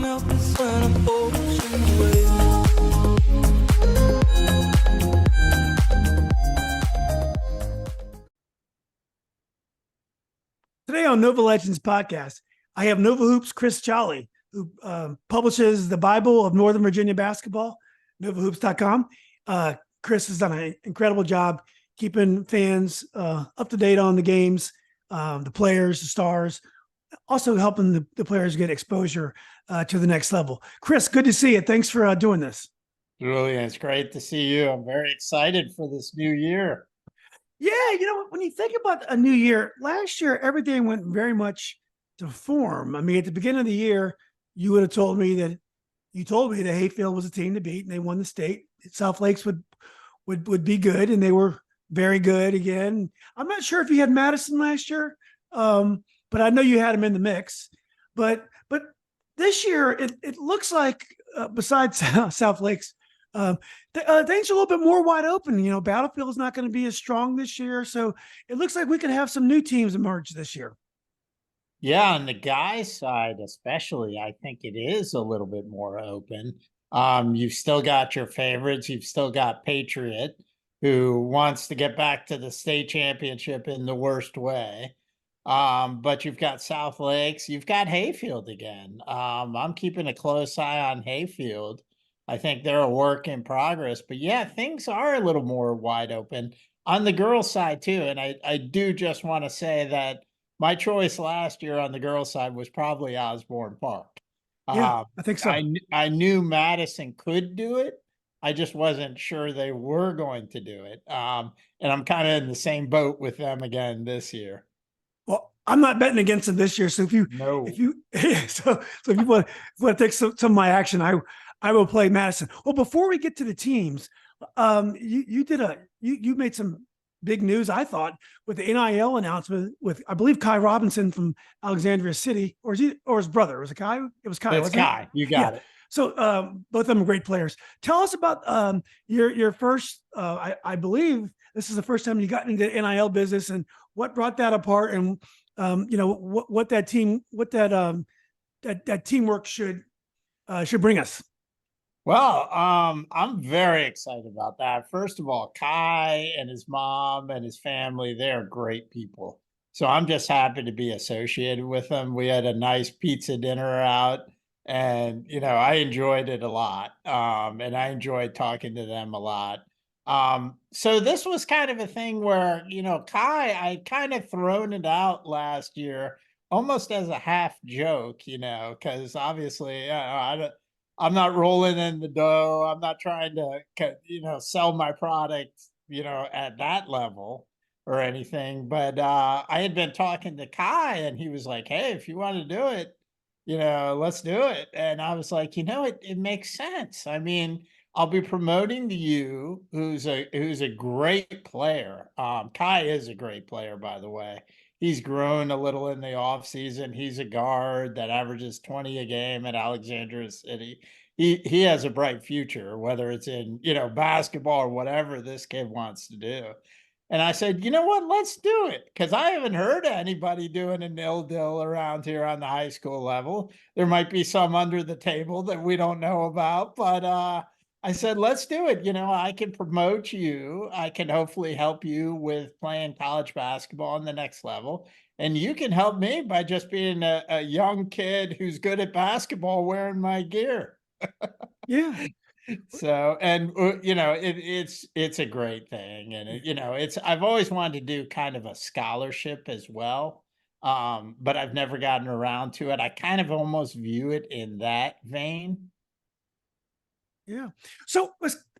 melt this when I'm ocean waves. Today on Nova Legends podcast, I have NOVAhoops Chris Jollay, who publishes the Bible of Northern Virginia basketball, NOVAhoops.com. Chris has done an incredible job keeping fans up to date on the games, the players, the stars, also helping the players get exposure to the next level. Chris, good to see you. Thanks for doing this. Julian, it's great to see you. I'm very excited for this new year. Yeah, when you think about a new year, last year, everything went very much to form. I mean, at the beginning of the year, you would have told me that Hayfield was a team to beat and they won the state. South Lakes would be good, and they were very good again. I'm not sure if you had Madison last year, but I know you had them in the mix. But this year, it looks like besides South Lakes, things are a little bit more wide open. Battlefield is not going to be as strong this year, so it looks like we could have some new teams emerge this year. Yeah, on the guys' side, especially, I think it is a little bit more open. You've still got your favorites. You've still got Patriot, who wants to get back to the state championship in the worst way. But you've got South Lakes. You've got Hayfield again. I'm keeping a close eye on Hayfield. I think they're a work in progress. But yeah, things are a little more wide open on the girls' side too. And I do just want to say that my choice last year on the girls' side was probably Osborne Park. Yeah, I think so. I knew Madison could do it. I just wasn't sure they were going to do it. And I'm kind of in the same boat with them again this year. Well, I'm not betting against them this year. So if you want to take some of my action, I will play Madison. Well, before we get to the teams, you made some big news, I thought, with the NIL announcement with, I believe, Kai Robinson from Alexandria City, or his brother. Was it Kai? It was Kai. It's Kai. You got it. So both of them are great players. Tell us about your first. I believe this is the first time you got into the NIL business, and what brought that apart, and what that teamwork should bring us. Well, I'm very excited about that. First of all, Kai and his mom and his family, they're great people. So I'm just happy to be associated with them. We had a nice pizza dinner out, and, I enjoyed it a lot. And I enjoyed talking to them a lot. So this was kind of a thing where, Kai, I kind of thrown it out last year, almost as a half joke, because obviously, I'm not rolling in the dough. I'm not trying to, sell my product, at that level or anything. But I had been talking to Kai, and he was like, "Hey, if you want to do it, let's do it." And I was like, it makes sense. I mean, I'll be promoting to you, who's a great player. Kai is a great player, by the way. He's grown a little in the off season. He's a guard that averages 20 a game at Alexandria City. He has a bright future, whether it's in, basketball or whatever this kid wants to do. And I said, you know what, let's do it. Because I haven't heard of anybody doing a nil-deal around here on the high school level. There might be some under the table that we don't know about, but I said, let's do it. I can promote you. I can hopefully help you with playing college basketball on the next level. And you can help me by just being a young kid who's good at basketball wearing my gear. Yeah. So, and it's a great thing. And I've always wanted to do kind of a scholarship as well. But I've never gotten around to it. I kind of almost view it in that vein. Yeah. So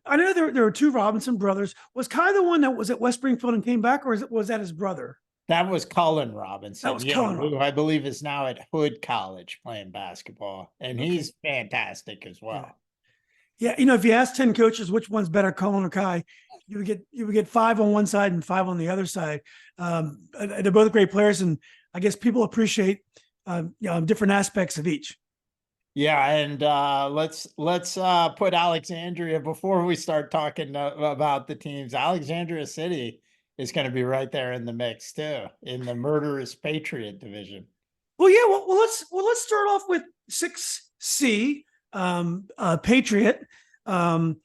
I know there were two Robinson brothers. Was Kai the one that was at West Springfield and came back, or was that his brother? That was Cullen Robinson. That was Cullen Robinson, who I believe is now at Hood College playing basketball, and he's fantastic as well. Yeah, if you ask 10 coaches which one's better, Cullen or Kai, you would get 5 on one side and 5 on the other side. They're both great players, and I guess people appreciate different aspects of each. Yeah, and let's put Alexandria before we start talking about the teams. Alexandria City is going to be right there in the mix too, in the murderous Patriot division. Well, yeah. Well, let's start off with C, Patriot. I've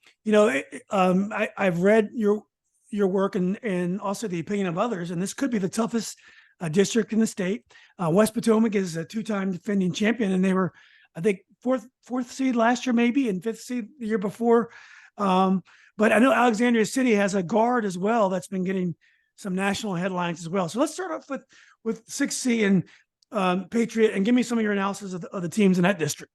read your work and also the opinion of others, and this could be the toughest district in the state. West Potomac is a two-time defending champion, and they were, I think, fourth seed last year, maybe, and fifth seed the year before. But I know Alexandria City has a guard as well that's been getting some national headlines as well. So let's start off with 6C and Patriot, and give me some of your analysis of the teams in that district.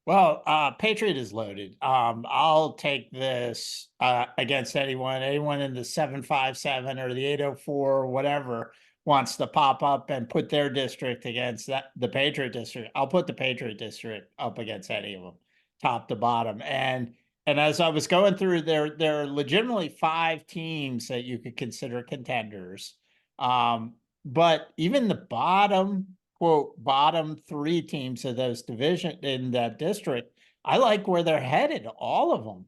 Well, Patriot is loaded. I'll take this against anyone in the 757 or the 804 or whatever wants to pop up and put their district against the Patriot district. I'll put the Patriot district up against any of them, top to bottom. And as I was going through, there are legitimately 5 teams that you could consider contenders. But even the bottom 3 teams of those division in that district, I like where they're headed. All of them,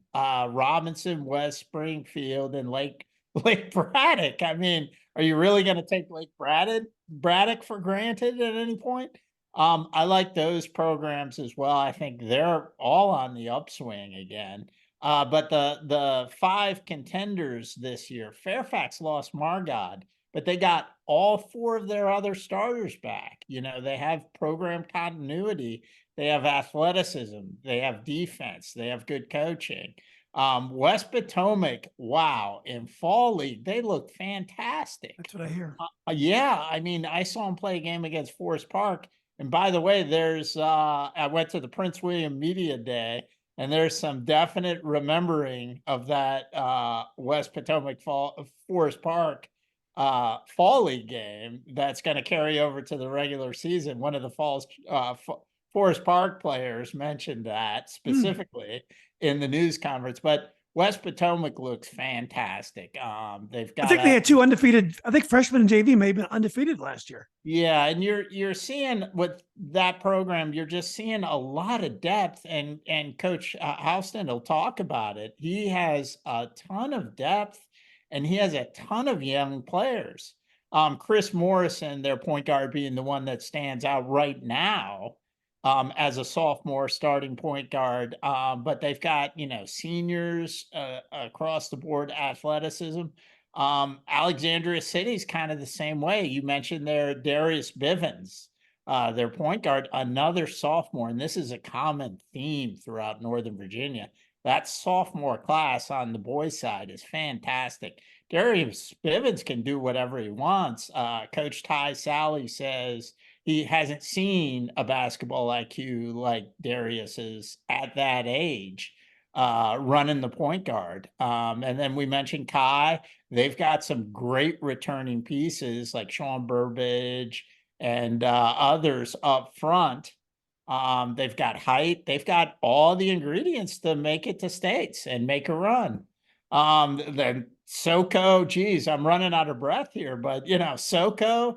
Robinson, West Springfield, and Lake Braddock. I mean, are you really going to take Lake Braddock for granted at any point? I like those programs as well. I think they're all on the upswing again. But the 5 contenders this year, Fairfax lost Margod, but they got all 4 of their other starters back. They have program continuity. They have athleticism. They have defense. They have good coaching. West Potomac, wow, in fall league, they look fantastic. That's what I hear. Yeah, I mean, I saw them play a game against Forest Park. And by the way, I went to the Prince William Media Day, and there's some definite remembering of that West Potomac Forest Park fall league game that's going to carry over to the regular season. One of the Forest Park players mentioned that specifically in the news conference, but West Potomac looks fantastic. They've got, I think they had 2 undefeated. I think freshmen and JV may have been undefeated last year. Yeah, and you're seeing with that program, you're just seeing a lot of depth, and Coach Houston will talk about it. He has a ton of depth, and he has a ton of young players. Chris Morrison, their point guard, being the one that stands out right now as a sophomore starting point guard. But they've got, seniors across the board, athleticism. Alexandria City's kind of the same way. You mentioned their Darius Bivens, their point guard, another sophomore, and this is a common theme throughout Northern Virginia. That sophomore class on the boys' side is fantastic. Darius Bivens can do whatever he wants. Coach Ty Sally says he hasn't seen a basketball IQ like Darius's at that age, running the point guard. And then we mentioned Kai. They've got some great returning pieces like Sean Burbage and others up front. They've got height. They've got all the ingredients to make it to states and make a run. Then SoCo, geez, I'm running out of breath here, but SoCo's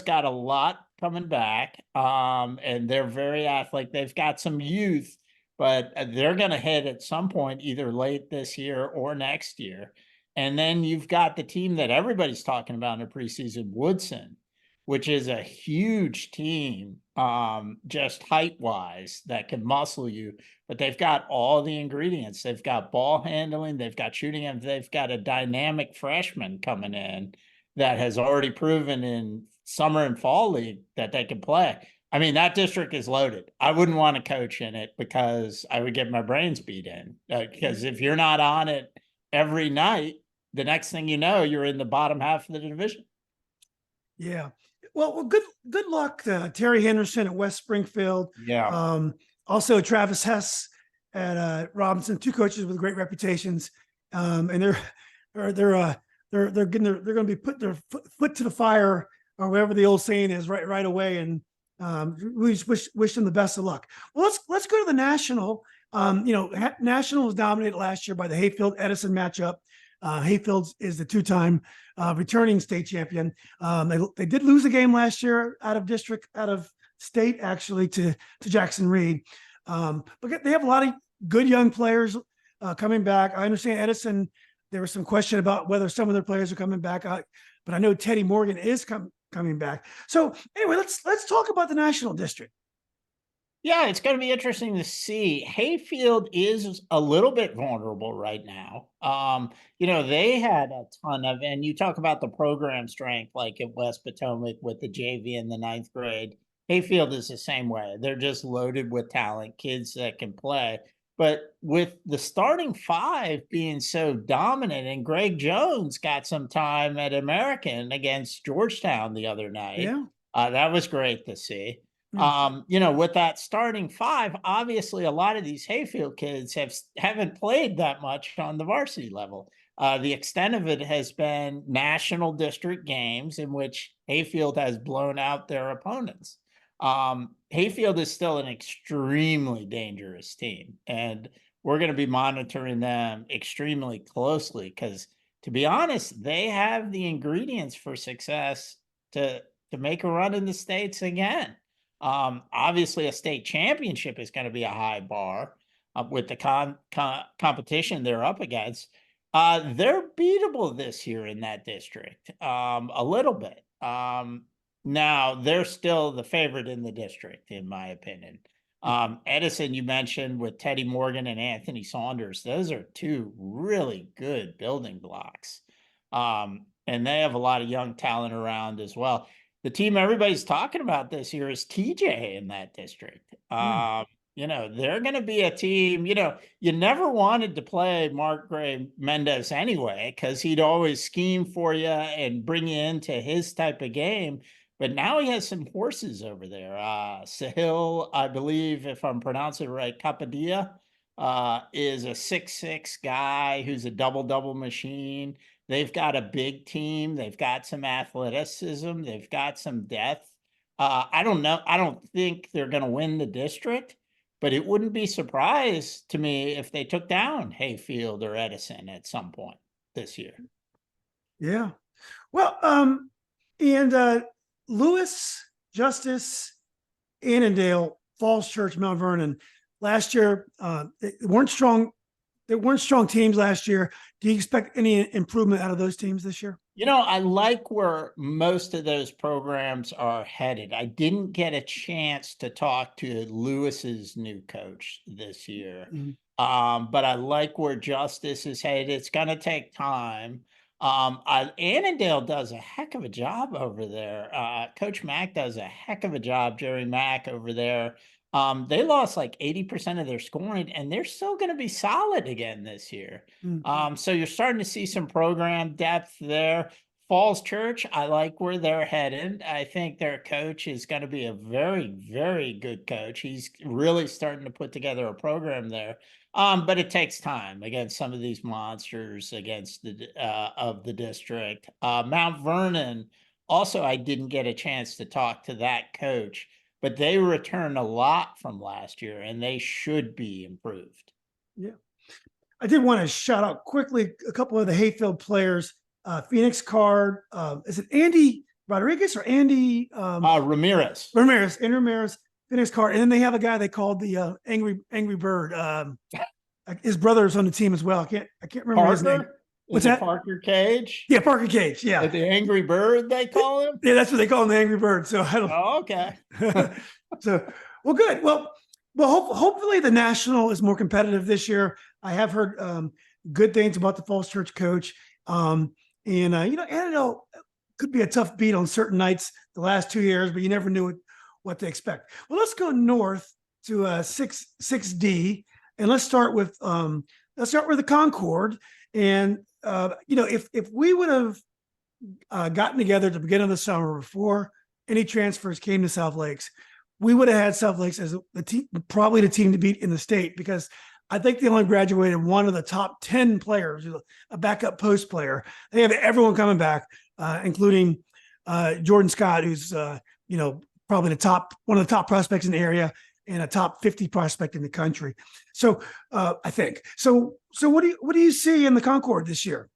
got a lot coming back. And they're very athletic. They've got some youth, but they're going to hit at some point, either late this year or next year. And then you've got the team that everybody's talking about in the preseason, Woodson, which is a huge team, just height-wise, that can muscle you. But they've got all the ingredients. They've got ball handling. They've got shooting. And they've got a dynamic freshman coming in that has already proven in summer and fall league that they can play. I mean, that district is loaded. I wouldn't want to coach in it because I would get my brains beat in. Because if you're not on it every night, the next thing you know, you're in the bottom half of the division. Yeah. Well, good luck to Terry Henderson at West Springfield. Yeah. Also Travis Hess at Robinson, 2 coaches with great reputations. And they're going to be putting their foot to the fire, or whatever the old saying is, right away. And we just wish them the best of luck. Well, let's go to the national. National was dominated last year by the Hayfield Edison matchup. Hayfield is the 2-time returning state champion. They did lose a game last year out of state, actually, to Jackson Reed. But they have a lot of good young players coming back. I understand Edison, there was some question about whether some of their players are coming back, but I know Teddy Morgan is coming back. So anyway, let's talk about the national district. Yeah, it's going to be interesting to see. Hayfield is a little bit vulnerable right now. They had a ton of, and you talk about the program strength, like at West Potomac with the JV in the ninth grade. Hayfield is the same way. They're just loaded with talent, kids that can play. But with the starting five being so dominant, and Greg Jones got some time at American against Georgetown the other night. Yeah. That was great to see. Yeah. With that starting five, obviously a lot of these Hayfield kids haven't played that much on the varsity level. The extent of it has been national district games in which Hayfield has blown out their opponents. Hayfield is still an extremely dangerous team, and we're going to be monitoring them extremely closely because, to be honest, they have the ingredients for success to make a run in the States again. Obviously, a state championship is going to be a high bar with the competition they're up against. They're beatable this year in that district, a little bit. Now, they're still the favorite in the district, in my opinion. Edison, you mentioned with Teddy Morgan and Anthony Saunders, those are two really good building blocks. And they have a lot of young talent around as well. The team everybody's talking about this year is TJ in that district. They're going to be a team, you never wanted to play Mark Gray Mendez anyway, because he'd always scheme for you and bring you into his type of game. But now he has some horses over there. Sahil, I believe, if I'm pronouncing it right, Kapadia, is a 6'6" guy who's a double-double machine. They've got a big team. They've got some athleticism. They've got some depth. I don't know. I don't think they're going to win the district, but it wouldn't be surprised to me if they took down Hayfield or Edison at some point this year. Yeah. Well, and Lewis, Justice, Annandale, Falls Church, Mount Vernon. Last year, they weren't strong. They weren't strong teams last year. Do you expect any improvement out of those teams this year? I like where most of those programs are headed. I didn't get a chance to talk to Lewis's new coach this year, but I like where Justice is headed. It's going to take time. Annandale does a heck of a job over there. Coach Mack does a heck of a job, Jerry Mack over there. They lost like 80% of their scoring, and they're still going to be solid again this year. So you're starting to see some program depth there. Falls Church, I like where they're headed. I think their coach is going to be a very, very good coach. He's really starting to put together a program there. But it takes time against some of these monsters against of the district. Mount Vernon, also, I didn't get a chance to talk to that coach, but they returned a lot from last year, and they should be improved. Yeah. I did want to shout out quickly a couple of the Hayfield players. Phoenix Card. Is it Andy Rodriguez or Andy Ramirez? Andy Ramirez, Phoenix Card. And then they have a guy they called the Angry Bird. His brother's on the team as well. I can't remember Parker? his name. What's that? Parker Cage? Yeah, Parker Cage. Yeah. The Angry Bird, they call him? Yeah, that's what they call him, the Angry Bird. So I don't. Oh, okay. So, well, good. Well, hopefully the national is more competitive this year. I have heard good things about the Falls Church coach. Annandale could be a tough beat on certain nights the last 2 years, but you never knew what to expect. Well, let's go north to 6D, and let's start with the Concorde. And if we would have gotten together at the beginning of the summer before any transfers came to South Lakes, we would have had South Lakes as the team, probably the team to beat in the state, because I think they only graduated one of the top 10 players, a backup post player. They have everyone coming back, including Jordan Scott, who's probably one of the top prospects in the area and a top 50 prospect in the country. So I think so. What do you see in the Concorde this year?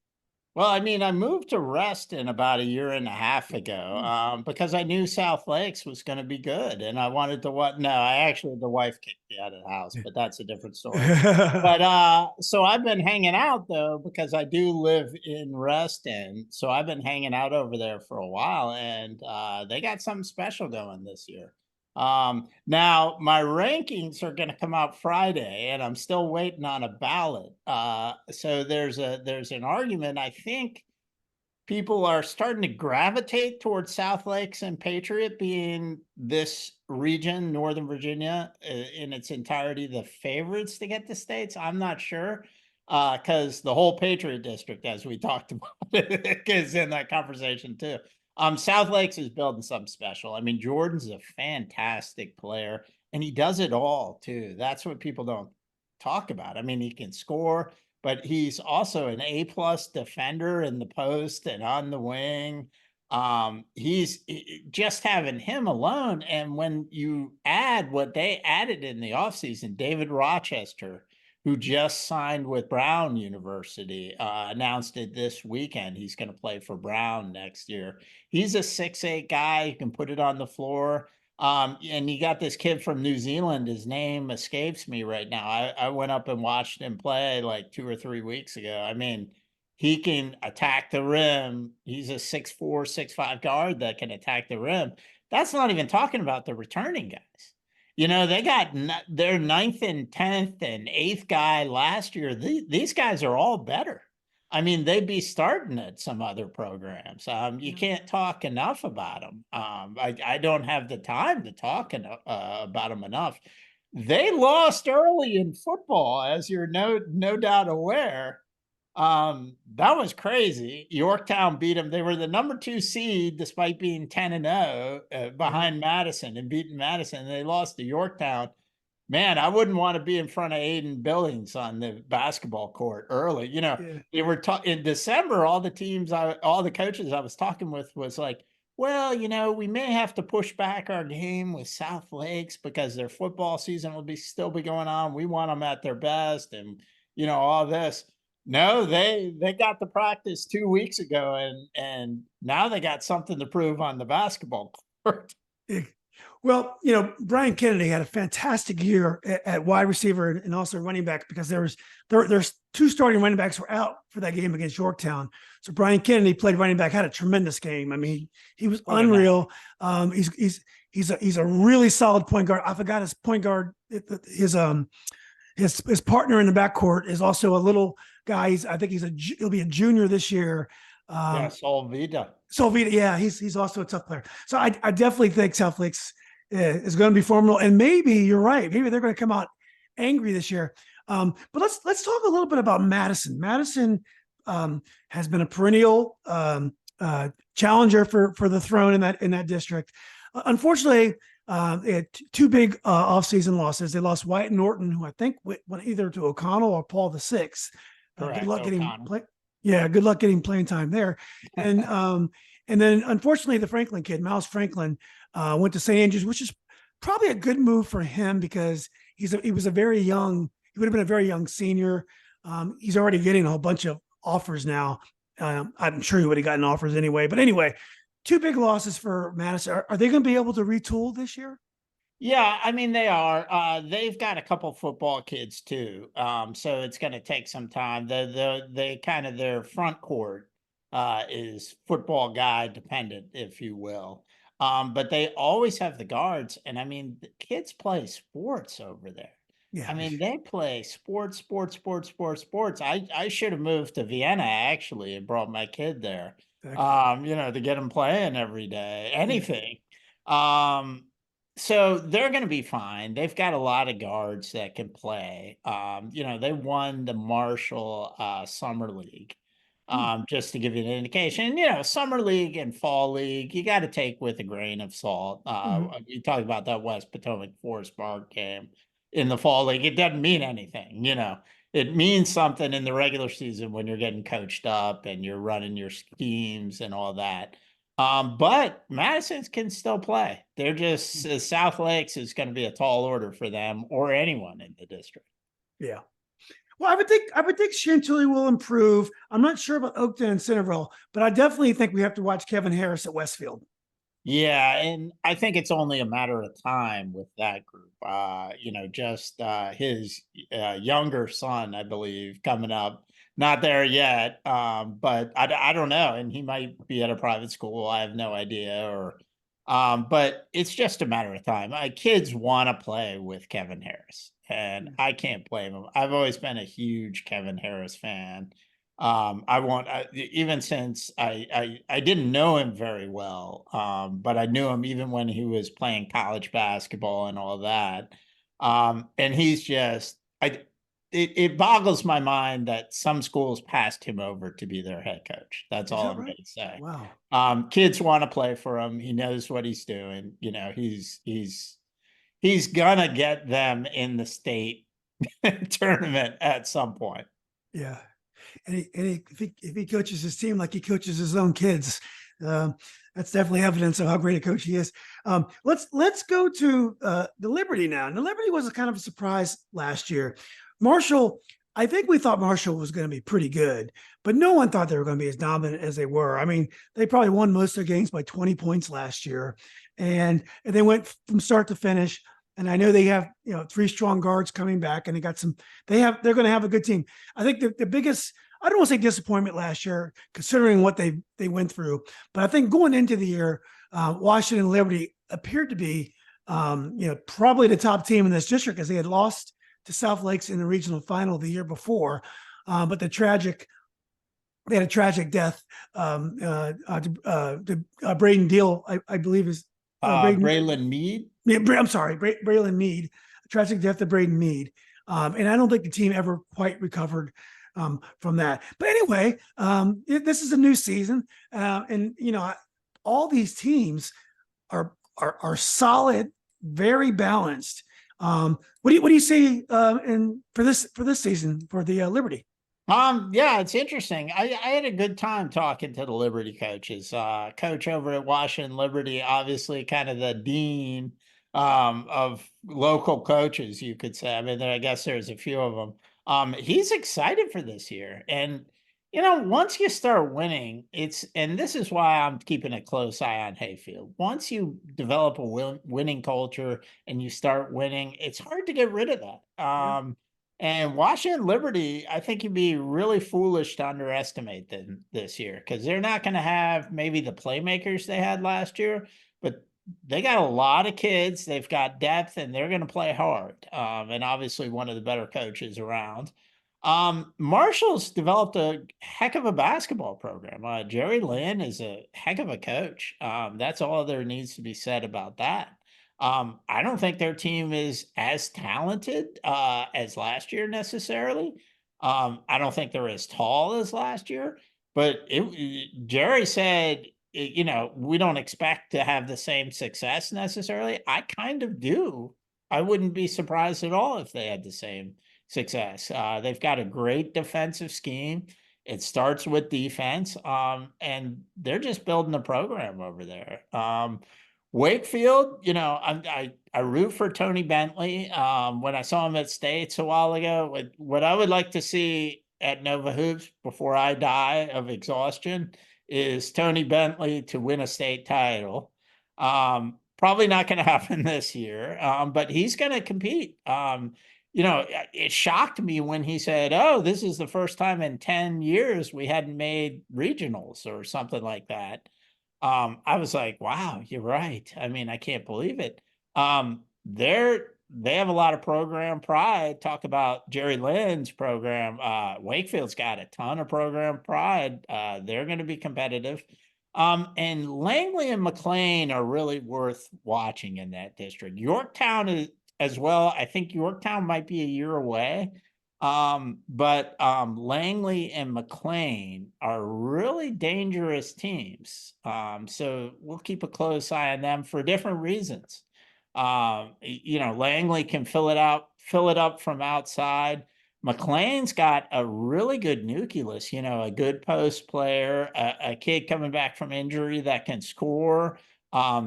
Well, I mean, I moved to Reston about 1.5 years ago because I knew South Lakes was going to be good, and I wanted to the wife kicked me out of the house, but that's a different story. But so I've been hanging out though, because I do live in Reston, so I've been hanging out over there for a while, and they got something special going this year. Now my rankings are going to come out Friday, and I'm still waiting on a ballot. So there's an argument. I think people are starting to gravitate towards South Lakes and Patriot being this region, Northern Virginia, in its entirety, the favorites to get the states. I'm not sure, because the whole Patriot district, as we talked about, is in that conversation too. South Lakes is building something special. I mean, Jordan's a fantastic player, and he does it all too. That's what people don't talk about. I mean, he can score, but he's also an A+ defender in the post and on the wing. He's just having him alone. And when you add what they added in the offseason, David Rochester, who just signed with Brown University, announced it this weekend. He's going to play for Brown next year. He's a 6'8" guy who can put it on the floor. And you got this kid from New Zealand. His name escapes me right now. I went up and watched him play like 2 or 3 weeks ago. I mean, he can attack the rim. He's a 6'4", 6'5" guard that can attack the rim. That's not even talking about the returning guys. You know, they got their 9th and 10th and 8th guy last year. These guys are all better. I mean, they'd be starting at some other programs. You can't talk enough about them. I don't have the time to talk about them enough. They lost early in football, as you're no doubt aware. That was crazy. Yorktown beat them. They were the number 2 seed, despite being 10-0 behind Madison and beating Madison. They lost to Yorktown. Man, I wouldn't want to be in front of Aiden Billings on the basketball court early. You know, they were in December. All the coaches I was talking with was like, well, you know, we may have to push back our game with South Lakes because their football season will still be going on. We want them at their best, and you know, all this. No, they got the practice 2 weeks ago, and now they got something to prove on the basketball court. Well, you know, Brian Kennedy had a fantastic year at wide receiver and also running back, because there's 2 starting running backs were out for that game against Yorktown. So Brian Kennedy played running back, had a tremendous game. I mean, he was unreal. He's a really solid point guard. I forgot his point guard. His partner in the backcourt is also a little guy. I think he'll be a junior this year. Solvita. Yeah, he's also a tough player. So I definitely think South Lakes is going to be formidable, and maybe you're right. Maybe they're going to come out angry this year. But let's talk a little bit about Madison. Madison has been a perennial challenger for the throne in that district. Unfortunately, they had 2 big offseason losses. They lost Wyatt Norton, who I think went either to O'Connell or Paul VI. Good luck getting playing time there. And then unfortunately, the Franklin kid, Miles Franklin, went to St. Andrews, which is probably a good move for him because he would have been a very young senior. He's already getting a whole bunch of offers now. I'm sure he would have gotten offers anyway. But anyway, 2 big losses for Madison. Are they going to be able to retool this year? Yeah, I mean, they are. They've got a couple football kids too, so it's going to take some time. They kind of their front court is football guy dependent, if you will. But they always have the guards, and I mean, the kids play sports over there. Yeah, I mean, they play sports. I should have moved to Vienna actually and brought my kid there. exactly. You know, to get him playing every day, anything. So they're going to be fine. They've got a lot of guards that can play. You know, they won the Marshall Summer League. Just to give you an indication, you know, Summer League and Fall League, you got to take with a grain of salt. You talk about that West Potomac Forest Park game in the Fall League. It doesn't mean anything, you know. It means something in the regular season when you're getting coached up and you're running your schemes and all that. But Madison's can still play. They're just South Lakes is going to be a tall order for them or anyone in the district. Yeah. Well, I would think Chantilly will improve. I'm not sure about Oakton and Centerville, but I definitely think we have to watch Kevin Harris at Westfield. Yeah, and I think it's only a matter of time with that group. You know, just his younger son, I believe, coming up. Not there yet, but I don't know. And he might be at a private school. I have no idea. Or But it's just a matter of time. My kids want to play with Kevin Harris, and I can't blame them. I've always been a huge Kevin Harris fan. I want even since I didn't know him very well, but I knew him even when he was playing college basketball and all that. And he's just it boggles my mind that some schools passed him over to be their head coach. That's Is all that I'm right? going to say. Wow. Kids want to play for him. He knows what he's doing. You know, he's gonna get them in the state tournament at some point. Yeah. If he coaches his team like he coaches his own kids, that's definitely evidence of how great a coach he is. Let's go to the Liberty now. And the Liberty was a kind of a surprise last year. Marshall, I think we thought Marshall was going to be pretty good, but no one thought they were going to be as dominant as they were. I mean, they probably won most of their games by 20 points last year, and they went from start to finish. And I know they have, 3 strong guards coming back, and they're going to have a good team. I think the biggest, I don't want to say disappointment last year, considering what they went through, but I think going into the year, Washington and Liberty appeared to be, probably the top team in this district, as they had lost to South Lakes in the regional final the year before. But they had a tragic death to Braden Deal, I believe is Braylon Mead. Yeah, I'm sorry, Braylon Mead, a tragic death to Braden Mead. And I don't think the team ever quite recovered from that. But anyway, this is a new season. And, all these teams are solid, very balanced. What do you see for this season for the Liberty? Yeah, it's interesting. I had a good time talking to the Liberty coaches. Coach over at Washington Liberty, obviously kind of the dean of local coaches, you could say. I mean, I guess there's a few of them. He's excited for this year. And, once you start winning, and this is why I'm keeping a close eye on Hayfield. Once you develop a winning culture and you start winning, it's hard to get rid of that. Yeah. And Washington Liberty, I think you'd be really foolish to underestimate them this year, because they're not going to have maybe the playmakers they had last year, but they got a lot of kids. They've got depth, and they're going to play hard. And obviously one of the better coaches around. Marshall's developed a heck of a basketball program. Jerry Lynn is a heck of a coach. That's all there needs to be said about that. I don't think their team is as talented as last year necessarily. I don't think they're as tall as last year, but Jerry said, we don't expect to have the same success necessarily. I kind of do. I wouldn't be surprised at all if they had the same success. They've got a great defensive scheme. It starts with defense, and they're just building a program over there. Wakefield, I root for Tony Bentley. When I saw him at States a while ago, what I would like to see at NOVAhoops before I die of exhaustion is Tony Bentley to win a state title. Probably not going to happen this year, but he's going to compete. It shocked me when he said, "Oh, this is the first time in 10 years we hadn't made regionals," or something like that. I was like, wow, you're right. I mean, I can't believe it. They have a lot of program pride. Talk about Jerry Lynn's program. Wakefield's got a ton of program pride. They're going to be competitive. And Langley and McLean are really worth watching in that district. Yorktown is as well. I think Yorktown might be a year away. But Langley and McLean are really dangerous teams. So we'll keep a close eye on them for different reasons. Langley can fill it up from outside. McLean's got a really good nucleus, a good post player, a kid coming back from injury that can score.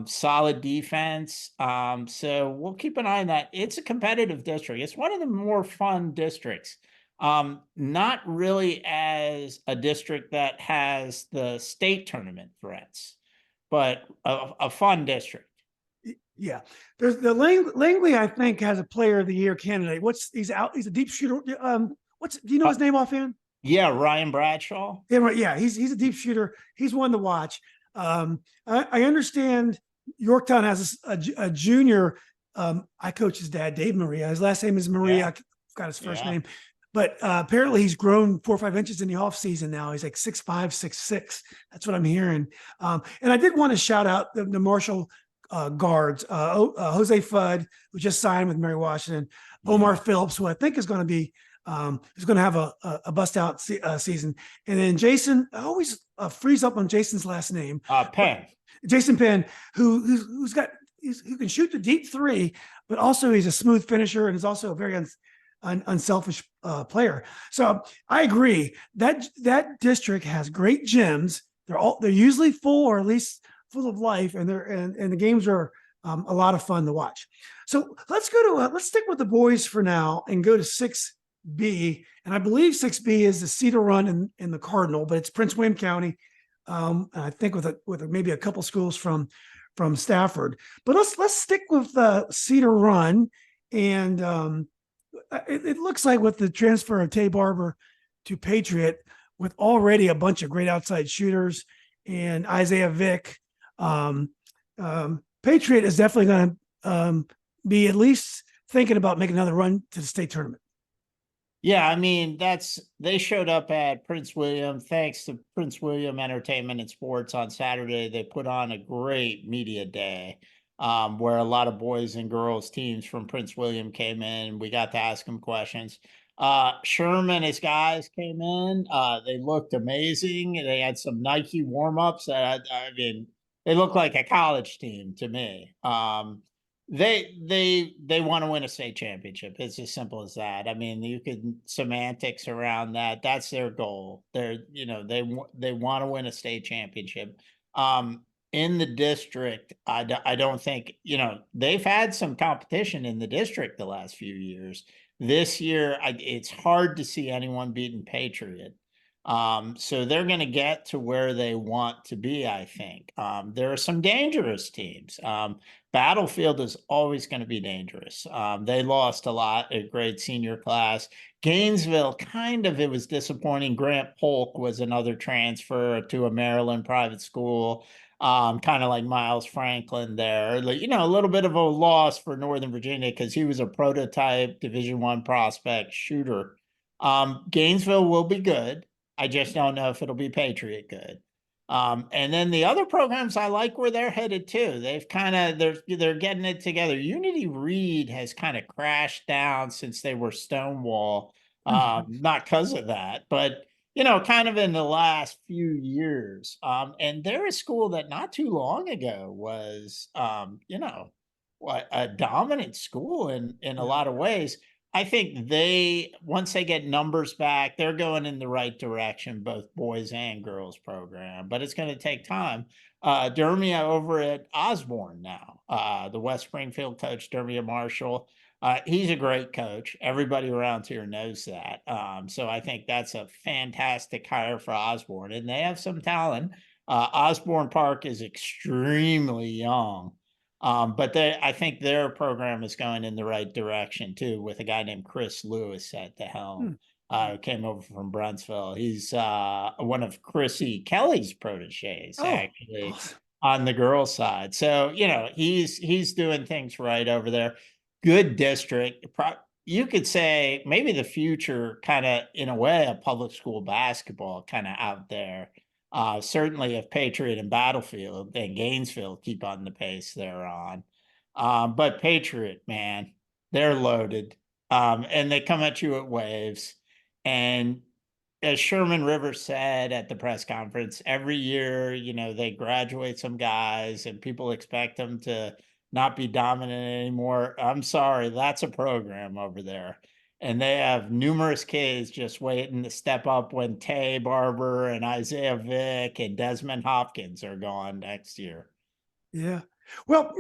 Solid defense. So we'll keep an eye on that. It's a competitive district. It's one of the more fun districts. Not really as a district that has the state tournament threats, but a fun district. Yeah. There's the Langley, I think, has a player of the year candidate. He's a deep shooter. Do you know his name offhand? Yeah, Ryan Bradshaw. Yeah, right. Yeah, he's a deep shooter. He's one to watch. I understand Yorktown has a junior. I coach his dad, Dave Maria. His last name is Maria. Yeah. I forgot his first Yeah. name. But apparently he's grown 4 or 5 inches in the off season now. He's like 6'5", 6'6". That's what I'm hearing. And I did want to shout out the Marshall guards, Jose Fudd, who just signed with Mary Washington, Omar Phillips, who I think is going to be is going to have a bust out season, and then Jason. I always freeze up on Jason's last name. Penn. Jason Penn, who can shoot the deep three, but also he's a smooth finisher and is also a very unselfish player. So I agree that district has great gyms. They're usually full, or at least full of life, and the games are a lot of fun to watch. So let's stick with the boys for now and go to 6B. And I believe 6B is the Cedar Run in the Cardinal, but it's Prince William County. And I think with maybe a couple schools from Stafford. But let's stick with Cedar Run, and it looks like with the transfer of Tay Barber to Patriot, with already a bunch of great outside shooters and Isaiah Vick, Patriot is definitely going to be at least thinking about making another run to the state tournament. Yeah, I mean, they showed up at Prince William. Thanks to Prince William Entertainment and Sports on Saturday, they put on a great media day where a lot of boys and girls teams from Prince William came in. We got to ask them questions. Sherman and his guys came in. They looked amazing. They had some Nike warm-ups that I mean, they look like a college team to me. They want to win a state championship. It's as simple as that. I mean, you could semantics around that. That's their goal. They want to win a state championship. In the district, I don't think, they've had some competition in the district the last few years. This year, it's hard to see anyone beating Patriot. So they're going to get to where they want to be, I think. There are some dangerous teams. Battlefield is always going to be dangerous. They lost a lot, a great senior class. Gainesville, it was disappointing. Grant Polk was another transfer to a Maryland private school, kind of like Miles Franklin there. A little bit of a loss for Northern Virginia because he was a prototype Division I prospect shooter. Gainesville will be good. I just don't know if it'll be Patriot good. And then the other programs, I like where they're headed too. They're getting it together. Unity Reed has kind of crashed down since they were Stonewall. Not because of that, but kind of in the last few years. And they're a school that not too long ago was, a dominant school in a lot of ways. I think once they get numbers back, they're going in the right direction, both boys and girls program, but it's going to take time. Dermia over at Osborne now, the West Springfield coach, Dermia Marshall, he's a great coach. Everybody around here knows that. So I think that's a fantastic hire for Osborne, and they have some talent. Osborne Park is extremely young. But I think their program is going in the right direction too, with a guy named Chris Lewis at the helm. Who came over from Bruntsville. He's one of Chrissy Kelly's proteges, actually, on the girls' side. So he's doing things right over there. Good district. You could say maybe the future, kind of in a way, of public school basketball, kind of out there. Certainly if Patriot and Battlefield and Gainesville keep on the pace they're on. But Patriot, man, they're loaded. And they come at you at waves. And as Sherman Rivers said at the press conference, every year, they graduate some guys and people expect them to not be dominant anymore. I'm sorry, that's a program over there. And they have numerous kids just waiting to step up when Tay Barber and Isaiah Vick and Desmond Hopkins are gone next year. Yeah. Well,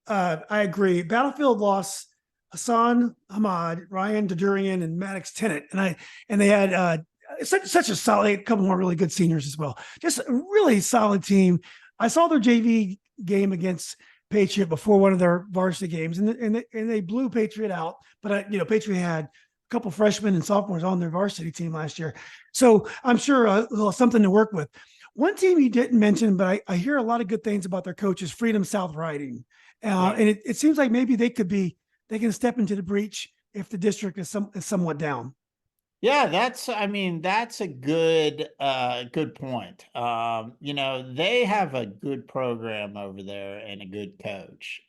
I agree. Battlefield lost Hassan Ahmad, Ryan Dadurian, and Maddox Tennant. And they had such a solid, a couple more really good seniors as well. Just a really solid team. I saw their JV game against Patriot before one of their varsity games, and they blew Patriot out. But Patriot had a couple freshmen and sophomores on their varsity team last year, so I'm sure something to work with. One team you didn't mention, but I hear a lot of good things about their coaches, Freedom South Riding. And it seems like maybe they can step into the breach if the district is somewhat down. Yeah, that's a good point. They have a good program over there and a good coach.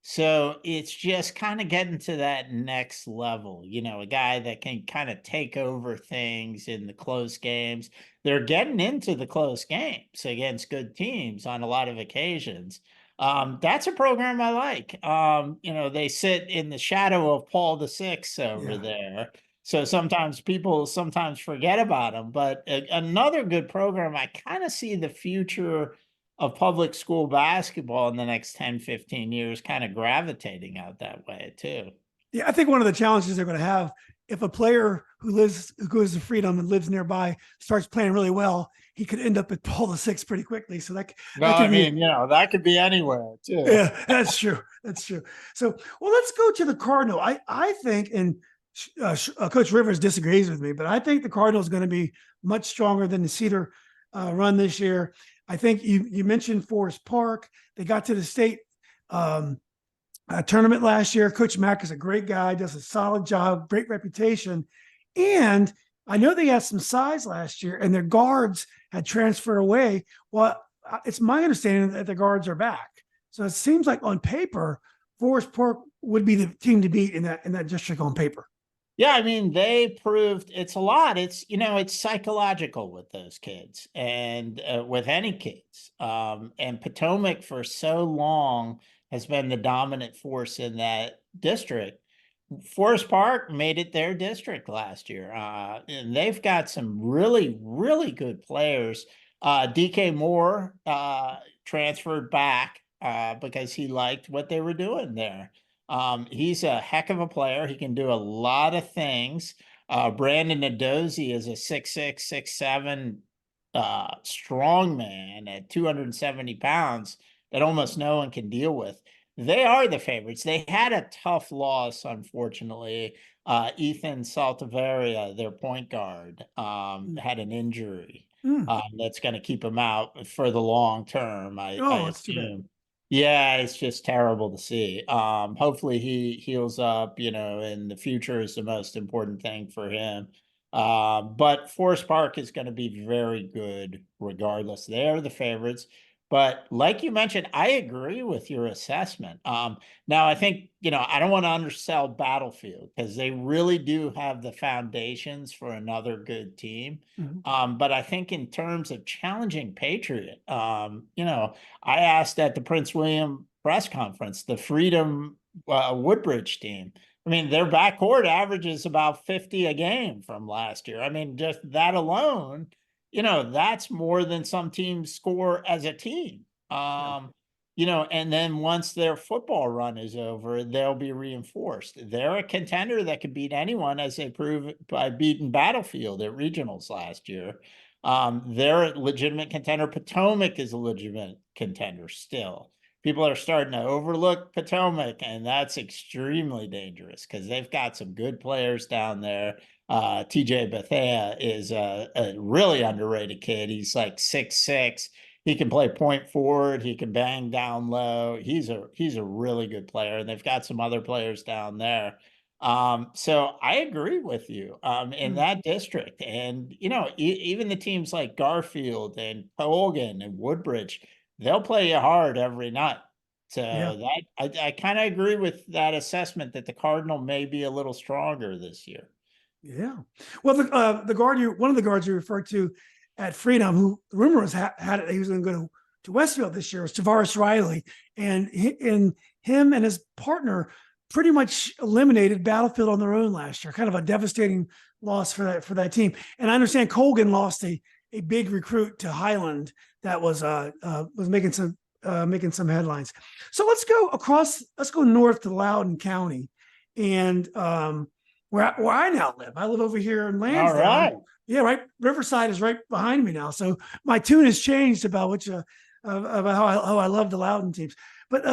So it's just kind of getting to that next level, a guy that can kind of take over things in the close games. They're getting into the close games against good teams on a lot of occasions. That's a program I like. They sit in the shadow of Paul VI over there. So sometimes people forget about them, but another good program, I kind of see the future of public school basketball in the next 10, 15 years kind of gravitating out that way too. Yeah, I think one of the challenges they're going to have, if a player who goes to Freedom and lives nearby starts playing really well, he could end up at Paul VI pretty quickly. So that that could be anywhere too. Yeah, that's true. That's true. So, well, let's go to the Cardinal. I think, and Coach Rivers disagrees with me, but I think the Cardinal is going to be much stronger than the Cedar Run this year. I think you mentioned Forest Park. They got to the state tournament last year. Coach Mack is a great guy, does a solid job, great reputation. And I know they had some size last year and their guards had transferred away. Well, it's my understanding that the guards are back. So it seems like on paper, Forest Park would be the team to beat in that district on paper. Yeah, they proved it's a lot. It's psychological with those kids and with any kids. And Potomac for so long has been the dominant force in that district. Forest Park made it their district last year. And they've got some really, really good players. DK Moore transferred back because he liked what they were doing there. He's a heck of a player. He can do a lot of things. Brandon Adozi is a 6'6", 6'7", strong man at 270 pounds that almost no one can deal with. They are the favorites. They had a tough loss, unfortunately. Ethan Saltaveria, their point guard, had an injury that's going to keep him out for the long term. I assume. Yeah, it's just terrible to see. Hopefully he heals up, and the future is the most important thing for him. But Forest Park is going to be very good regardless. They are the favorites. But like you mentioned, I agree with your assessment. Now, I think, I don't want to undersell Battlefield because they really do have the foundations for another good team. Mm-hmm. But I think in terms of challenging Patriot, I asked at the Prince William press conference, the Freedom Woodbridge team. Their backcourt averages about 50 a game from last year. Just that alone, that's more than some teams score as a team. And then once their football run is over, they'll be reinforced. They're a contender that could beat anyone, as they proved by beating Battlefield at regionals last year. They're a legitimate contender. Potomac is a legitimate contender still. People are starting to overlook Potomac, and that's extremely dangerous because they've got some good players down there. TJ Bethea is a really underrated kid. He's like 6'6". He can play point forward. He can bang down low. He's a really good player, and they've got some other players down there. So I agree with you in that district. And, even the teams like Garfield and Colgan and Woodbridge, they'll play you hard every night. So I kind of agree with that assessment that the Cardinal may be a little stronger this year. Yeah. Well, one of the guards you referred to at Freedom, who the rumor was had it, he was going to go to Westfield this year, was Tavares Riley, and him and his partner pretty much eliminated Battlefield on their own last year. Kind of a devastating loss for that team. And I understand Colgan lost a big recruit to Highland that was making some headlines. So let's go north to Loudoun County, and where I now live. I live over here in Lansdowne. All right. Yeah, right. Riverside is right behind me now, so my tune has changed about about how I love the Loudoun teams. But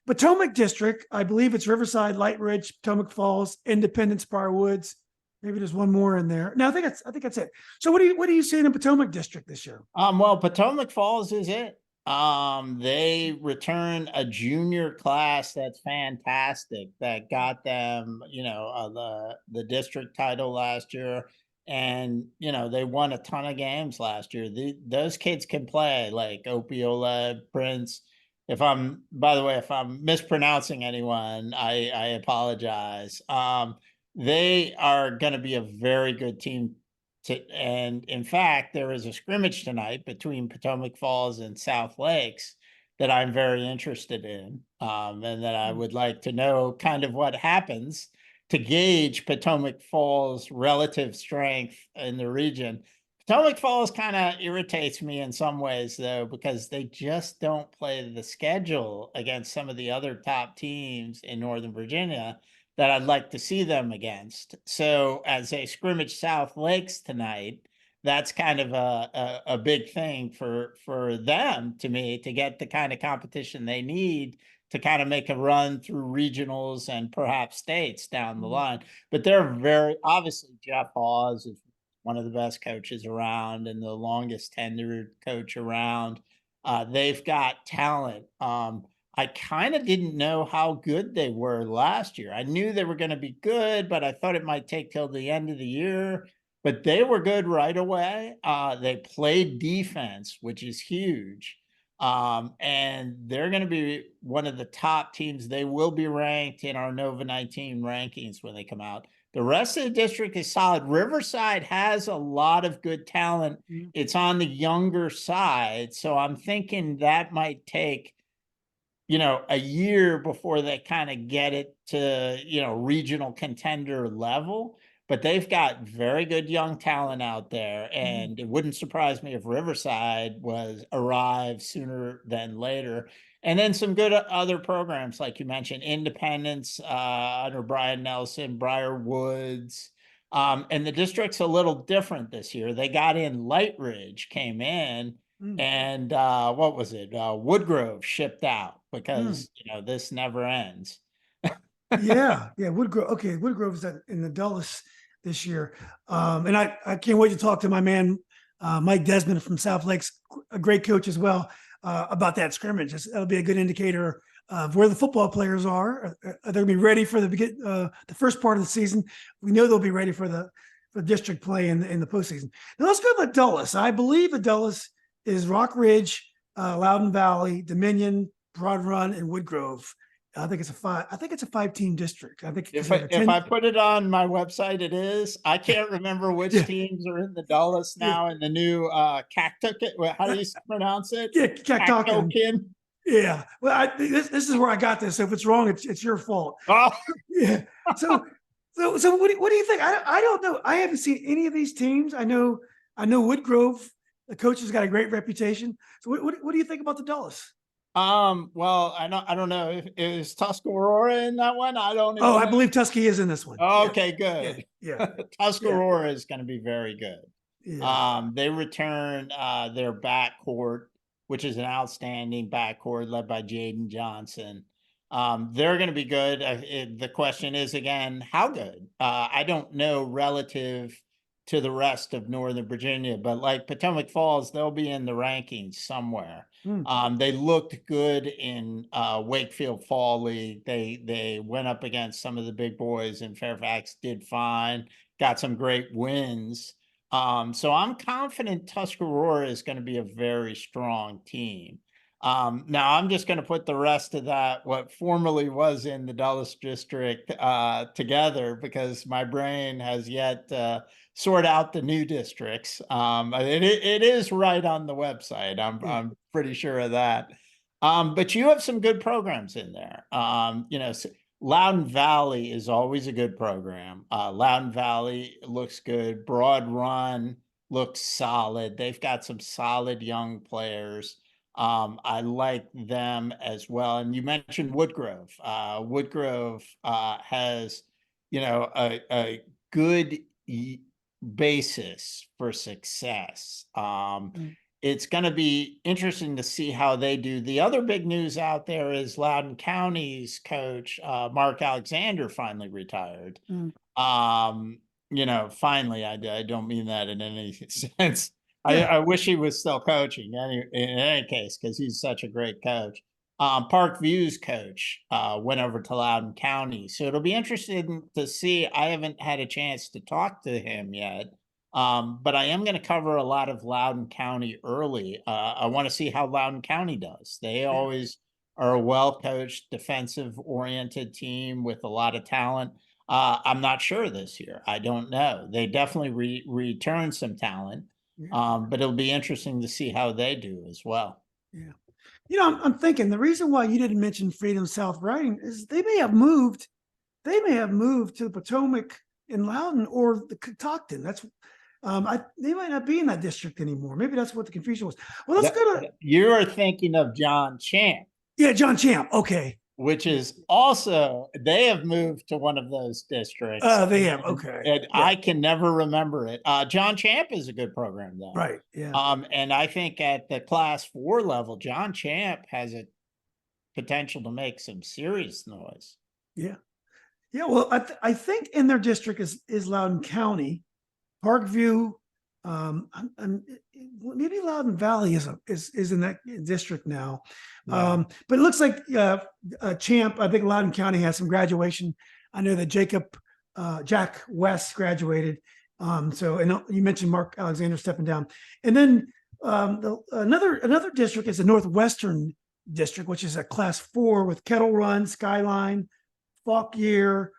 Potomac District, I believe it's Riverside, Light Ridge, Potomac Falls, Independence, Briar Woods, Maybe there's one more in there. No, I think that's it. So what do you see in the Potomac district this year? Well, Potomac Falls is it. They return a junior class that's fantastic that got them, the district title last year. And, they won a ton of games last year. Those kids can play, like Opiola, Prince. By the way, if I'm mispronouncing anyone, I apologize. They are going to be a very good team and in fact, there is a scrimmage tonight between Potomac Falls and South Lakes that I'm very interested in, and that I would like to know kind of what happens to gauge Potomac Falls' relative strength in the region. Potomac Falls kind of irritates me in some ways, though, because they just don't play the schedule against some of the other top teams in Northern Virginia that I'd like to see them against. So as they scrimmage South Lakes tonight, that's kind of a big thing for them, to me, to get the kind of competition they need to kind of make a run through regionals and perhaps states down the line. But they're very obviously Jeff Hawes is one of the best coaches around and the longest tenured coach around. They've got talent. I kind of didn't know how good they were last year. I knew they were going to be good, but I thought it might take till the end of the year. But they were good right away. They played defense, which is huge. And they're going to be one of the top teams. They will be ranked in our Nova 19 rankings when they come out. The rest of the district is solid. Riverside has a lot of good talent. It's on the younger side. So I'm thinking that might take a year before they kind of get it to, regional contender level. But they've got very good young talent out there. And it wouldn't surprise me if Riverside arrived sooner than later. And then some good other programs, like you mentioned, Independence under Brian Nelson, Briar Woods. And the district's a little different this year. They got in Light Ridge, came in. And what was it? Woodgrove shipped out because this never ends. Yeah, Woodgrove. Okay, Woodgrove is in the Dulles this year, and I can't wait to talk to my man Mike Desmond from South Lakes, a great coach as well, about that scrimmage. That'll be a good indicator of where the football players are. Are they going to be ready for the first part of the season? We know they'll be ready for the district play in the postseason. Now let's go to the Dulles. I believe the Dulles is Rock Ridge, Loudoun Valley, Dominion, Broad Run, and Woodgrove. I think it's a 5-team district. I think if I put it on my website, it is. I can't remember which teams are in the Dulles now and the new Cactucket. How do you pronounce it? Yeah, Cactucket. Yeah. Well, this is where I got this. So if it's wrong, it's your fault. Oh, yeah. So what do you think? I don't know. I haven't seen any of these teams. I know Woodgrove. The coach has got a great reputation. So what do you think about the Dulles? Well, I don't know. Is Tuscarora in that one? I don't know. I believe Tuskegee is in this one. Okay, good. Yeah. Tuscarora is going to be very good. Yeah. They return their backcourt, which is an outstanding backcourt led by Jaden Johnson. They're going to be good. The question is, again, how good? I don't know relative to the rest of Northern Virginia, but like Potomac Falls, they'll be in the rankings somewhere. They looked good in Wakefield Fall League. They went up against some of the big boys in Fairfax, did fine, got some great wins. So I'm confident Tuscarora is going to be a very strong team. Now I'm just going to put the rest of that, what formerly was in the Dulles district, together, because my brain has yet sort out the new districts. It is right on the website. I'm pretty sure of that. But you have some good programs in there. Loudoun Valley is always a good program. Loudoun Valley looks good. Broad Run looks solid. They've got some solid young players. I like them as well. And you mentioned Woodgrove. Woodgrove has, a good basis for success. It's going to be interesting to see how they do. The other big news out there is Loudoun County's coach, Mark Alexander, finally retired. finally, I don't mean that in any sense. Yeah. I wish he was still coaching in any case, because he's such a great coach. Parkview's coach went over to Loudoun County. So it'll be interesting to see. I haven't had a chance to talk to him yet. But I am going to cover a lot of Loudoun County early. I want to see how Loudoun County does. They always are a well-coached, defensive-oriented team with a lot of talent. I'm not sure this year. I don't know. They definitely return some talent, but it'll be interesting to see how they do as well. Yeah. I'm thinking the reason why you didn't mention Freedom South Riding is they may have moved to the Potomac in Loudoun or the Catoctin. That's they might not be in that district anymore. Maybe that's what the confusion was. Well, let's go to. You are thinking of John Champ. Yeah, John Champ. Okay. Which is also, they have moved to one of those districts. They have. Okay. And I can never remember it. John Champ is a good program though. Right. Yeah. And I think at the Class 4 level, John Champ has a potential to make some serious noise. Yeah. Yeah. Well, I think in their district is Loudoun County, Parkview. Maybe Loudoun Valley is in that district now. Yeah. But it looks like Champ, I think Loudoun County has some graduation. I know that Jack West graduated. And you mentioned Mark Alexander stepping down. And then another district is the Northwestern district, which is a Class 4 with Kettle Run, Skyline, Fauquier,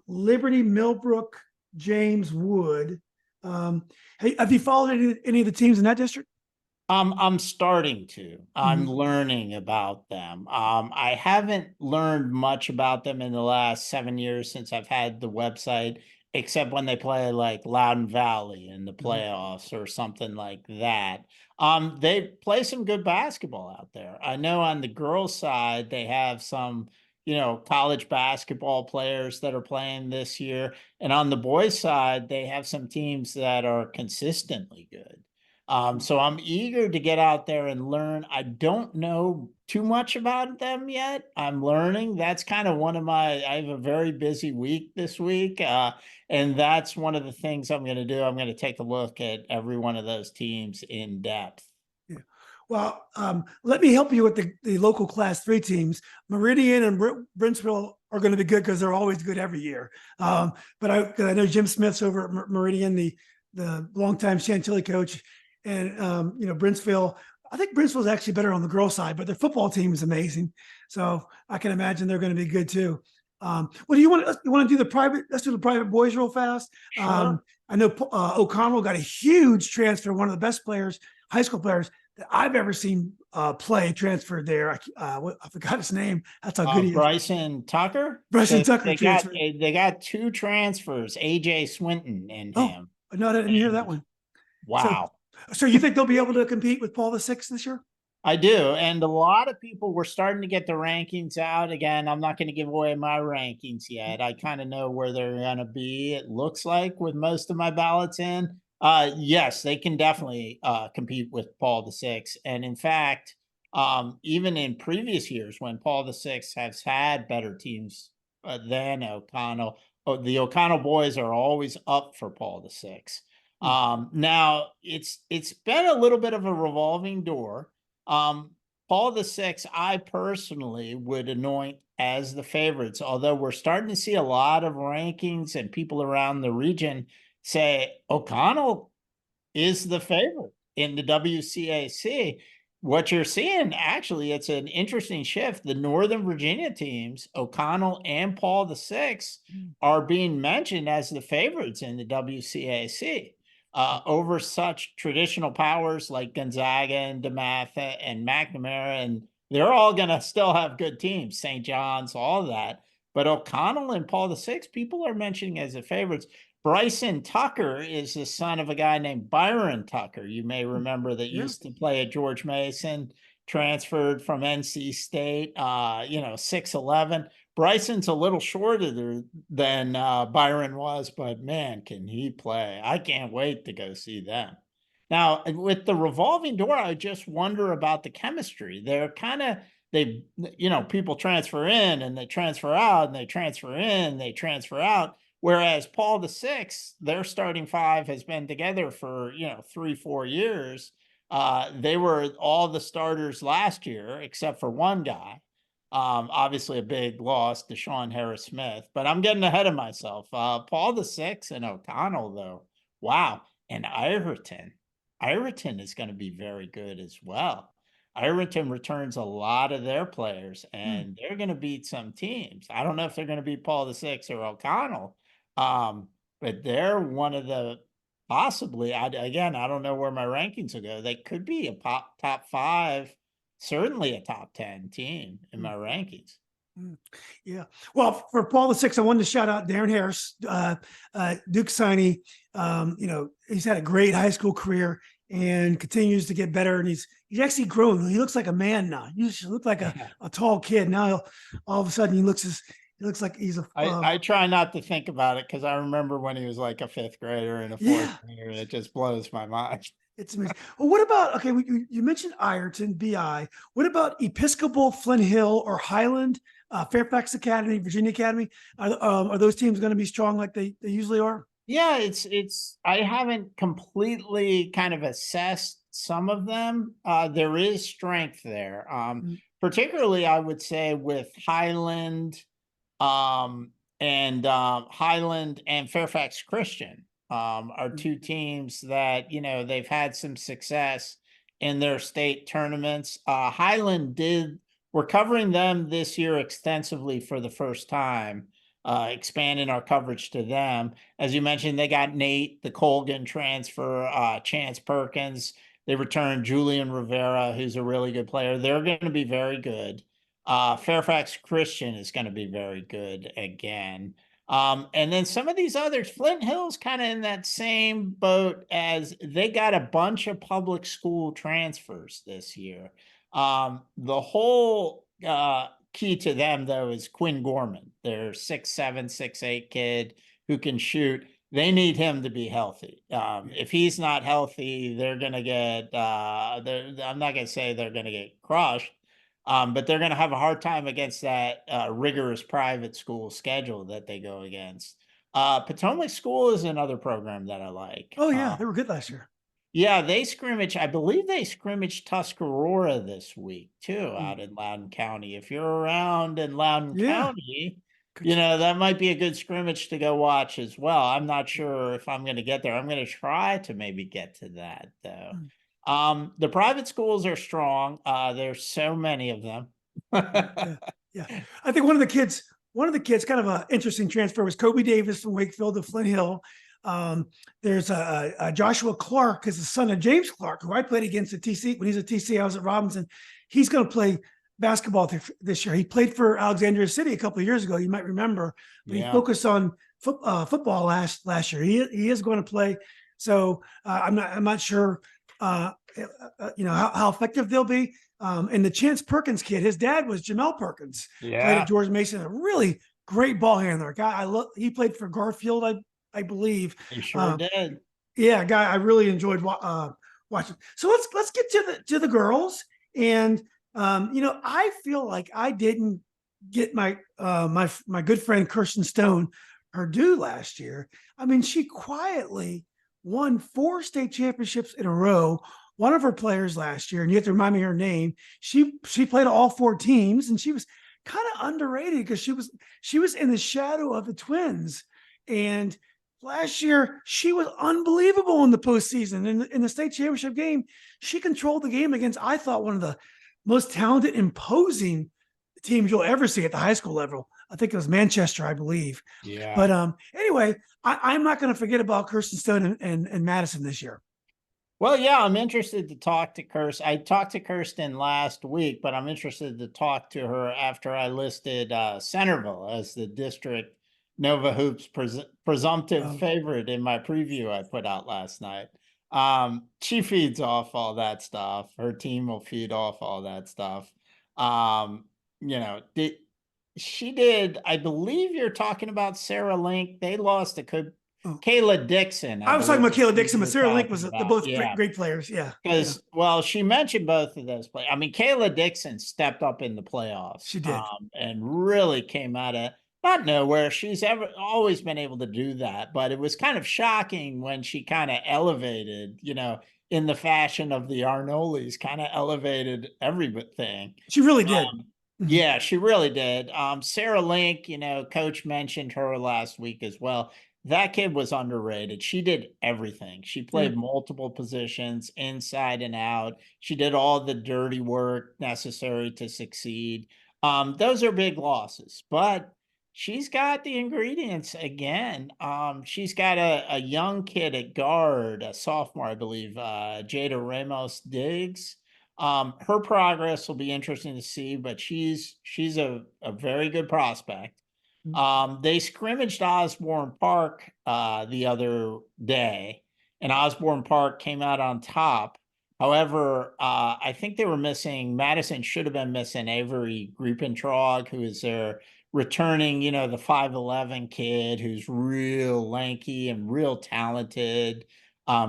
Liberty, Millbrook, James, Wood. Hey, have you followed any of the teams in that district? I'm starting to. I'm learning about them. I haven't learned much about them in the last 7 years since I've had the website, except when they play like Loudoun Valley in the playoffs or something like that. They play some good basketball out there. I know on the girls' side, they have some college basketball players that are playing this year. And on the boys' side, they have some teams that are consistently good. So I'm eager to get out there and learn. I don't know too much about them yet. I'm learning. That's kind of I have a very busy week this week. And that's one of the things I'm going to do. I'm going to take a look at every one of those teams in depth. Well, let me help you with the local Class 3 teams. Meridian and Brentsville are going to be good because they're always good every year. But I know Jim Smith's over at Meridian, the longtime Chantilly coach, and Brentsville. I think Brentsville's actually better on the girls' side, but their football team is amazing. So I can imagine they're going to be good too. Well, do you want to do the private? Let's do the private boys real fast. Sure. I know O'Connell got a huge transfer, one of the best players, high school players that I've ever seen play, transferred there. I forgot his name. That's how good he is. Bryson Tucker? Bryson Tucker transferred. They got 2 transfers, AJ Swinton and him. No, I didn't hear that one. Wow. So you think they'll be able to compete with Paul VI this year? I do. And a lot of people were starting to get the rankings out. Again, I'm not going to give away my rankings yet. I kind of know where they're going to be, it looks like, with most of my ballots in. Yes, they can definitely compete with Paul VI. And in fact, even in previous years when Paul VI has had better teams than O'Connell, the O'Connell boys are always up for Paul VI. Now it's been a little bit of a revolving door. Paul VI, I personally would anoint as the favorites, although we're starting to see a lot of rankings and people around the region say O'Connell is the favorite in the WCAC. What you're seeing, actually, it's an interesting shift. The Northern Virginia teams, O'Connell and Paul VI, are being mentioned as the favorites in the WCAC. Over such traditional powers like Gonzaga and DeMatha and McNamara, and they're all going to still have good teams, St. John's, all of that. But O'Connell and Paul VI, people are mentioning as the favorites. Bryson Tucker is the son of a guy named Byron Tucker. You may remember that used to play at George Mason, transferred from NC State, 6'11". Bryson's a little shorter than Byron was, but man, can he play. I can't wait to go see them. Now, with the revolving door, I just wonder about the chemistry. They're kind of, people transfer in and they transfer out and they transfer in, they transfer out. Whereas Paul VI, their starting five has been together for, 3-4 years. They were all the starters last year, except for one guy. Obviously a big loss, Deshaun Harris-Smith, but I'm getting ahead of myself. Paul VI and O'Connell, though, wow, and Ireton. Ireton is going to be very good as well. Ireton returns a lot of their players, and they're going to beat some teams. I don't know if they're going to beat Paul VI or O'Connell, but they're one of the possibly. I don't know where my rankings will go. They could be a top 5, certainly a top 10 team in my rankings. Yeah. Well, for Paul VI, I wanted to shout out Darren Harris, Duke signee. He's had a great high school career and continues to get better. And he's actually grown. He looks like a man now. He used to look like a tall kid. Now, all of a sudden, he looks like he's a. I try not to think about it because I remember when he was like a 5th grader and a 4th grader. It just blows my mind. It's amazing. Well, what about, you mentioned Ireton, BI. What about Episcopal, Flint Hill, or Highland, Fairfax Academy, Virginia Academy? Are those teams going to be strong like they usually are? Yeah, it's I haven't completely kind of assessed some of them. There is strength there. Particularly I would say with Highland, Highland and Fairfax Christian are 2 teams that, they've had some success in their state tournaments. We're covering them this year extensively for the first time, expanding our coverage to them. As you mentioned, they got Nate, the Colgan transfer, Chance Perkins. They returned Julian Rivera, who's a really good player. They're going to be very good. Fairfax Christian is going to be very good again. And then some of these others, Flint Hill's kind of in that same boat as they got a bunch of public school transfers this year. The whole key to them, though, is Quinn Gorman. They're 6'7", 6'8" kid who can shoot. They need him to be healthy. If he's not healthy, they're going to get I'm not going to say they're going to get crushed. But they're going to have a hard time against that rigorous private school schedule that they go against. Potomac School is another program that I like. Oh, yeah. They were good last year. Yeah, they scrimmage. I believe they scrimmage Tuscarora this week, too, out in Loudoun County. If you're around in Loudoun County, that might be a good scrimmage to go watch as well. I'm not sure if I'm going to get there. I'm going to try to maybe get to that, though. The private schools are strong. There's so many of them. Yeah. I think one of the kids, kind of an interesting transfer was Kobe Davis from Wakefield to Flint Hill. There's a Joshua Clark, is the son of James Clark, who I played against at TC. When he's at TC, I was at Robinson. He's going to play basketball this year. He played for Alexandria City a couple of years ago. You might remember, but he focused on football last year. He is going to play. So I'm not sure. How effective they'll be. And the Chance Perkins kid, his dad was Jamel Perkins. Played at George Mason, a really great ball handler. Guy, he played for Garfield, I believe. He sure did. Yeah, guy, I really enjoyed watching. So let's get to the girls. And I feel like I didn't get my good friend Kirsten Stone her due last year. I mean, she quietly won 4 state championships in a row. One of her players last year, and you have to remind me her name. She played all 4 teams, and she was kind of underrated because she was in the shadow of the twins. And last year, she was unbelievable in the postseason. In the state championship game, she controlled the game against, I thought, one of the most talented, imposing teams you'll ever see at the high school level. I think it was Manchester, I believe. Yeah. But anyway, I'm not going to forget about Kirsten Stone and Madison this year. Well, yeah, I'm interested to talk to Kirsten. I talked to Kirsten last week, but I'm interested to talk to her after I listed Centerville as the district NOVAhoops presumptive favorite in my preview I put out last night. She feeds off all that stuff. Her team will feed off all that stuff. She did. I believe you're talking about Sarah Link. They lost to Kayla Dixon. I was talking about Kayla Dixon, but Sarah Link was they're both great players. Yeah. Because, well, she mentioned both of those players. I mean, Kayla Dixon stepped up in the playoffs. She did. And really came out of not nowhere. She's always been able to do that, but it was kind of shocking when she kind of elevated, in the fashion of the Arnolis, kind of elevated everything. She really did. Mhm. Yeah, she really did. Sarah Link, coach mentioned her last week as well. That kid was underrated. She did everything. She Yeah. played multiple positions inside and out. She did all the dirty work necessary to succeed. Those are big losses, but she's got the ingredients again. She's got a young kid at guard, a sophomore, I believe, Jada Ramos Diggs. Her progress will be interesting to see, but she's a very good prospect. Mhm. They scrimmaged Osborne Park the other day, and Osborne Park came out on top. However, I think they were missing. Madison should have been missing Avery Griepentrog, who is their returning, the 5'11" kid who's real lanky and real talented.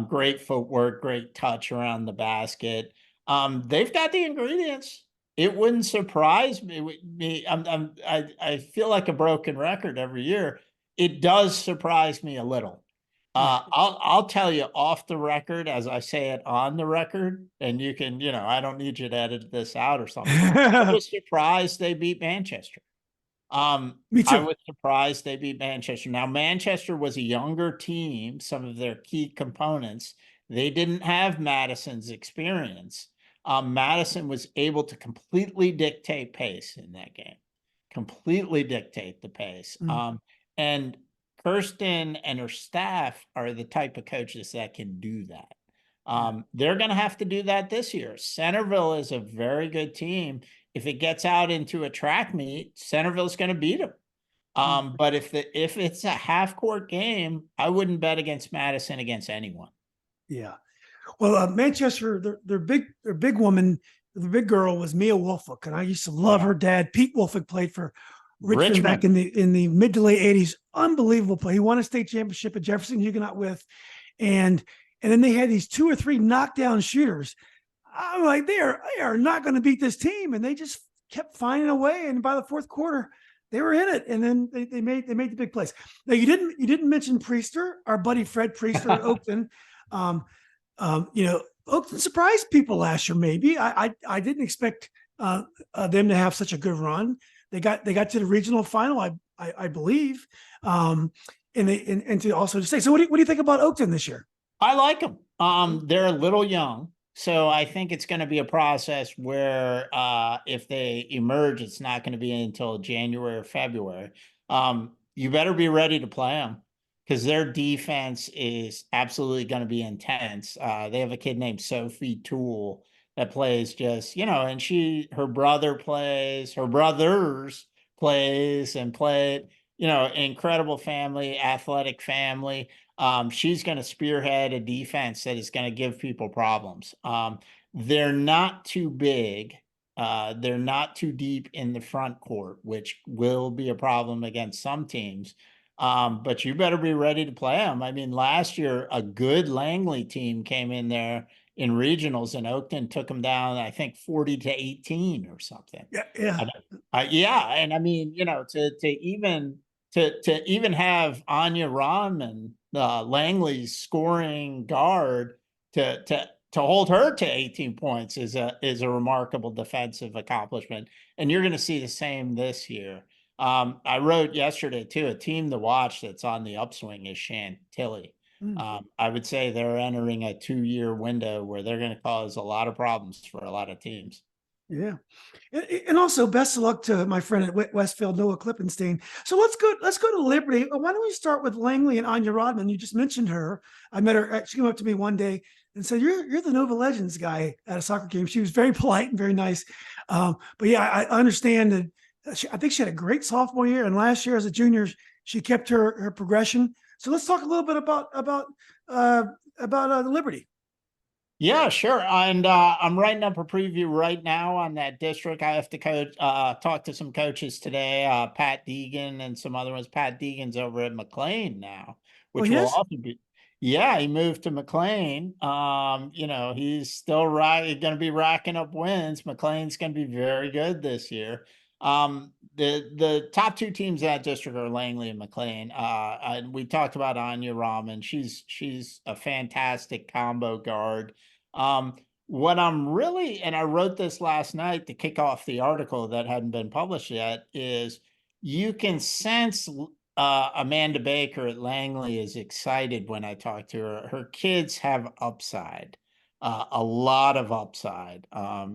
Great footwork, great touch around the basket. They've got the ingredients. It wouldn't surprise me. I feel like a broken record every year. It does surprise me a little. I'll tell you off the record as I say it on the record, and you can, I don't need you to edit this out or something. I was surprised they beat Manchester. Me I too. was surprised they beat Manchester. Now, Manchester was a younger team, some of their key components. They didn't have Madison's experience. Madison was able to completely dictate pace in that game, completely dictate the pace. Mm. And Kirsten and her staff are the type of coaches that can do that. They're going to have to do that this year. Centerville is a very good team. If it gets out into a track meet, Centerville's going to beat them. But if it's a half court game, I wouldn't bet against Madison against anyone. Yeah. Well, Manchester, their big woman, the big girl was Mia Woolfolk, and I used to love her dad. Pete Woolfolk played for Richmond back in the mid to late '80s. Unbelievable play. He won a state championship at Jefferson Huguenot with, and then they had these 2 or 3 knockdown shooters. I'm like, they are not going to beat this team, and they just kept finding a way. And by the fourth quarter, they were in it, and then they made the big plays. Now you didn't mention Priester, our buddy Fred Priester at Oakton. Oakton surprised people last year. Maybe I didn't expect them to have such a good run. They got to the regional final, I believe, and to also say. So what do you think about Oakton this year? I like them. They're a little young, so I think it's going to be a process where if they emerge, it's not going to be until January or February. You better be ready to play them because their defense is absolutely going to be intense. They have a kid named Sophie Toole that plays just, and her brothers plays and played, incredible family, athletic family. She's going to spearhead a defense that is going to give people problems. They're not too big. They're not too deep in the front court, which will be a problem against some teams. But you better be ready to play them. I mean, last year, a good Langley team came in there in regionals and Oakton took them down, I think 40-18 or something. Yeah. Yeah. And I mean, to even have Anya Rahman, Langley's scoring guard, to hold her to 18 points is a remarkable defensive accomplishment. And you're going to see the same this year. I wrote yesterday too, a team to watch that's on the upswing is Chantilly. I would say they're entering a 2-year window where they're going to cause a lot of problems for a lot of teams. Yeah. And also best of luck to my friend at Westfield, Noah Klippenstein. So let's go to Liberty. Why don't we start with Langley and Anya Rodman? You just mentioned her. I met her. She came up to me one day and said, you're the Nova Legends guy at a soccer game. She was very polite and very nice. But yeah, I understand that I think she had a great sophomore year, and last year as a junior, she kept her progression. So let's talk a little bit about the Liberty. Yeah, sure. And I'm writing up a preview right now on that district. I have to talk to some coaches today, Pat Deegan and some other ones. Pat Deegan's over at McLean now, which will also be. Yeah, he moved to McLean. He's still going to be racking up wins. McLean's going to be very good this year. The top two teams in that district are Langley and McLean. And we talked about Anya Rahman. She's a fantastic combo guard. What I'm really, and I wrote this last night to kick off the article that hadn't been published yet, is you can sense Amanda Baker at Langley is excited when I talk to her. Her kids have upside. A lot of upside.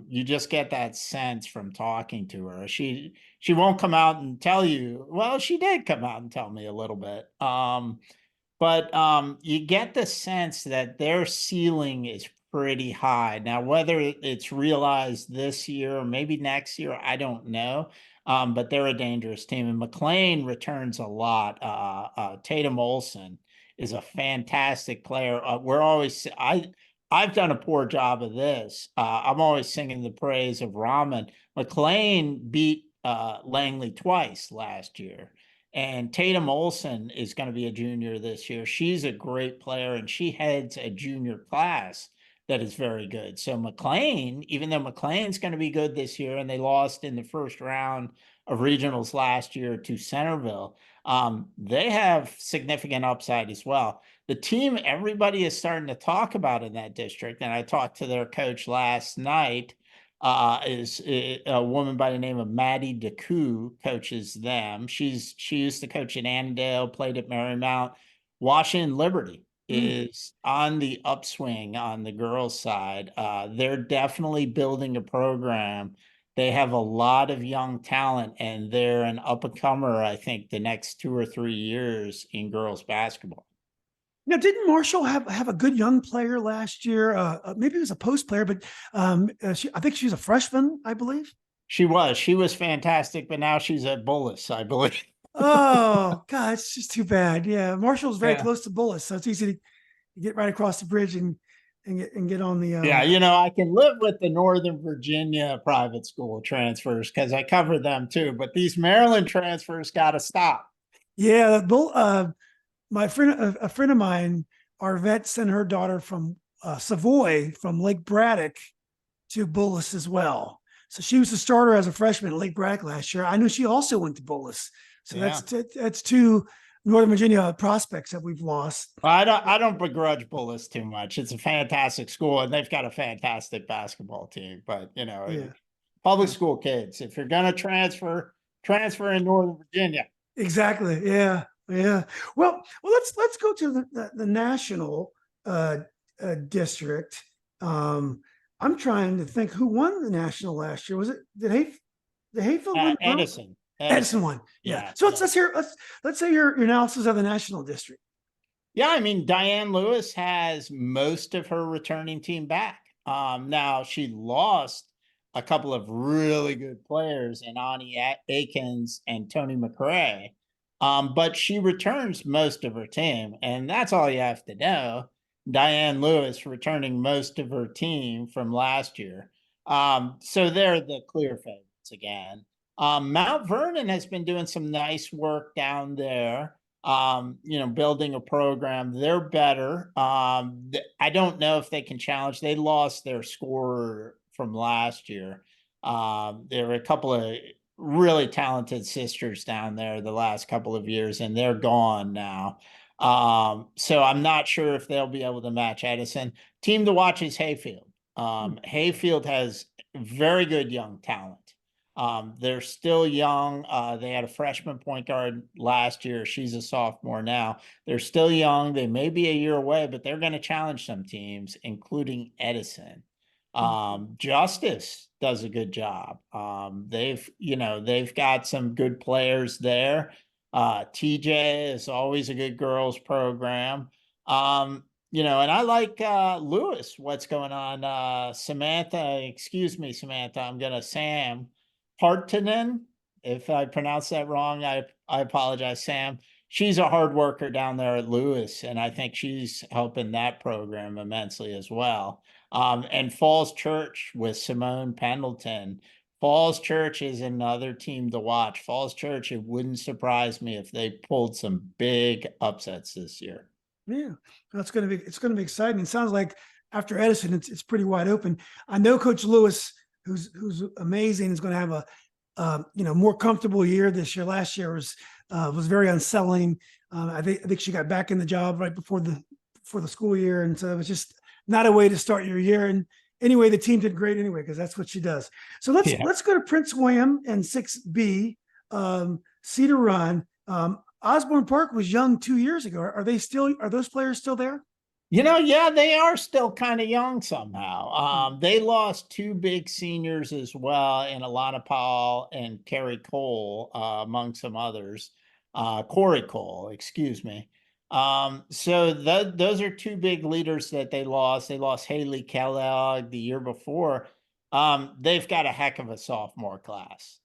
You just get that sense from talking to her. She won't come out and tell you. Well, she did come out and tell me a little bit. But you get the sense that their ceiling is pretty high. Now, whether it's realized this year or maybe next year, I don't know. But they're a dangerous team. And McLean returns a lot. Tatum Olson is a fantastic player. I've done a poor job of this. I'm always singing the praise of Rahman. McLean beat Langley twice last year. And Tatum Olson is going to be a junior this year. She's a great player, and she heads a junior class that is very good. So McLean, even though McLean's going to be good this year, and they lost in the first round of regionals last year to Centerville, they have significant upside as well. The team everybody is starting to talk about in that district, and I talked to their coach last night, is a woman by the name of Maddie DeCou coaches them. She used to coach at Annandale, played at Marymount. Washington Liberty is on the upswing on the girls' side. They're definitely building a program. They have a lot of young talent, and they're an up-and-comer, I think, the next 2 or 3 years in girls basketball. Now, didn't Marshall have a good young player last year? Maybe it was a post player, but I think she's a freshman, I believe. She was fantastic, but now she's at Bullis, I believe. Oh, God, it's just too bad. Yeah, Marshall's very close to Bullis, so it's easy to get right across the bridge and get on the. Yeah, I can live with the Northern Virginia private school transfers because I cover them too, but these Maryland transfers got to stop. Yeah, my friend, a friend of mine, our vet, sent her daughter from Savoy, from Lake Braddock, to Bullis as well. So she was the starter as a freshman at Lake Braddock last year. I know she also went to Bullis. So that's two Northern Virginia prospects that we've lost. I don't begrudge Bullis too much. It's a fantastic school, and they've got a fantastic basketball team. But public school kids, if you're gonna transfer in Northern Virginia. Exactly. Yeah. Yeah. Well, let's go to the national district. I'm trying to think who won the national last year. Was it Hayfield win? Edison won. Yeah. So let's say your analysis of the national district. Yeah, I mean, Diane Lewis has most of her returning team back. Now she lost a couple of really good players in Ani Akins and Tony McRae. But she returns most of her team, and that's all you have to know. Diane Lewis returning most of her team from last year. So they're the clear favorites again. Mount Vernon has been doing some nice work down there, building a program. They're better. I don't know if they can challenge. They lost their scorer from last year. There were a couple of really talented sisters down there the last couple of years, and they're gone now. So I'm not sure if they'll be able to match Edison. Team to watch is Hayfield. Hayfield has very good young talent. They're still young. They had a freshman point guard last year. She's a sophomore now. They're still young. They may be a year away, but they're going to challenge some teams, including Edison. Justice does a good job. They've got some good players there. TJ is always a good girls program. And I like Lewis, what's going on. Samantha, I'm going to Sam Hartonen. If I pronounce that wrong, I apologize, Sam. She's a hard worker down there at Lewis, and I think she's helping that program immensely as well. And Falls Church with Simone Pendleton. Falls Church is another team to watch. Falls Church, it wouldn't surprise me if they pulled some big upsets this year. Yeah, it's going to be exciting. It sounds like after Edison, it's pretty wide open. I know Coach Lewis, who's amazing, is going to have more comfortable year this year. Last year was very unsettling. I think she got back in the job right before the school year, and so it was just not a way to start your year. And anyway, the team did great anyway because that's what she does. So let's go to Prince William and 6B, Cedar Run. Osborne Park was young 2 years ago. Are those players still there? Yeah, they are still kind of young somehow. They lost two big seniors as well, in Alana Powell and Carrie Cole, among some others. Corey Cole, excuse me. So those are two big leaders that they lost. They lost Haley Kellogg the year before. They've got a heck of a sophomore class.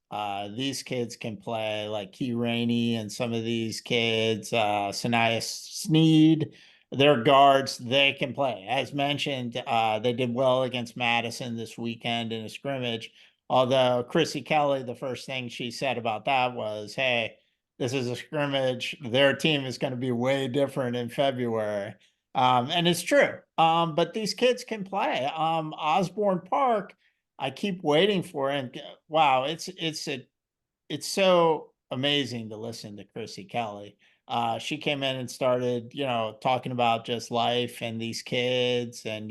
These kids can play, like Key Rainey and some of these kids, Sanaya Sneed. Their guards, they can play. As mentioned, they did well against Madison this weekend in a scrimmage. Although Chrissy Kelly, the first thing she said about that was, hey, this is a scrimmage. Their team is going to be way different in February. And it's true. But these kids can play. Osborne Park, I keep waiting for it. And wow, it's so amazing to listen to Chrissy Kelly. She came in and started, talking about just life and these kids and,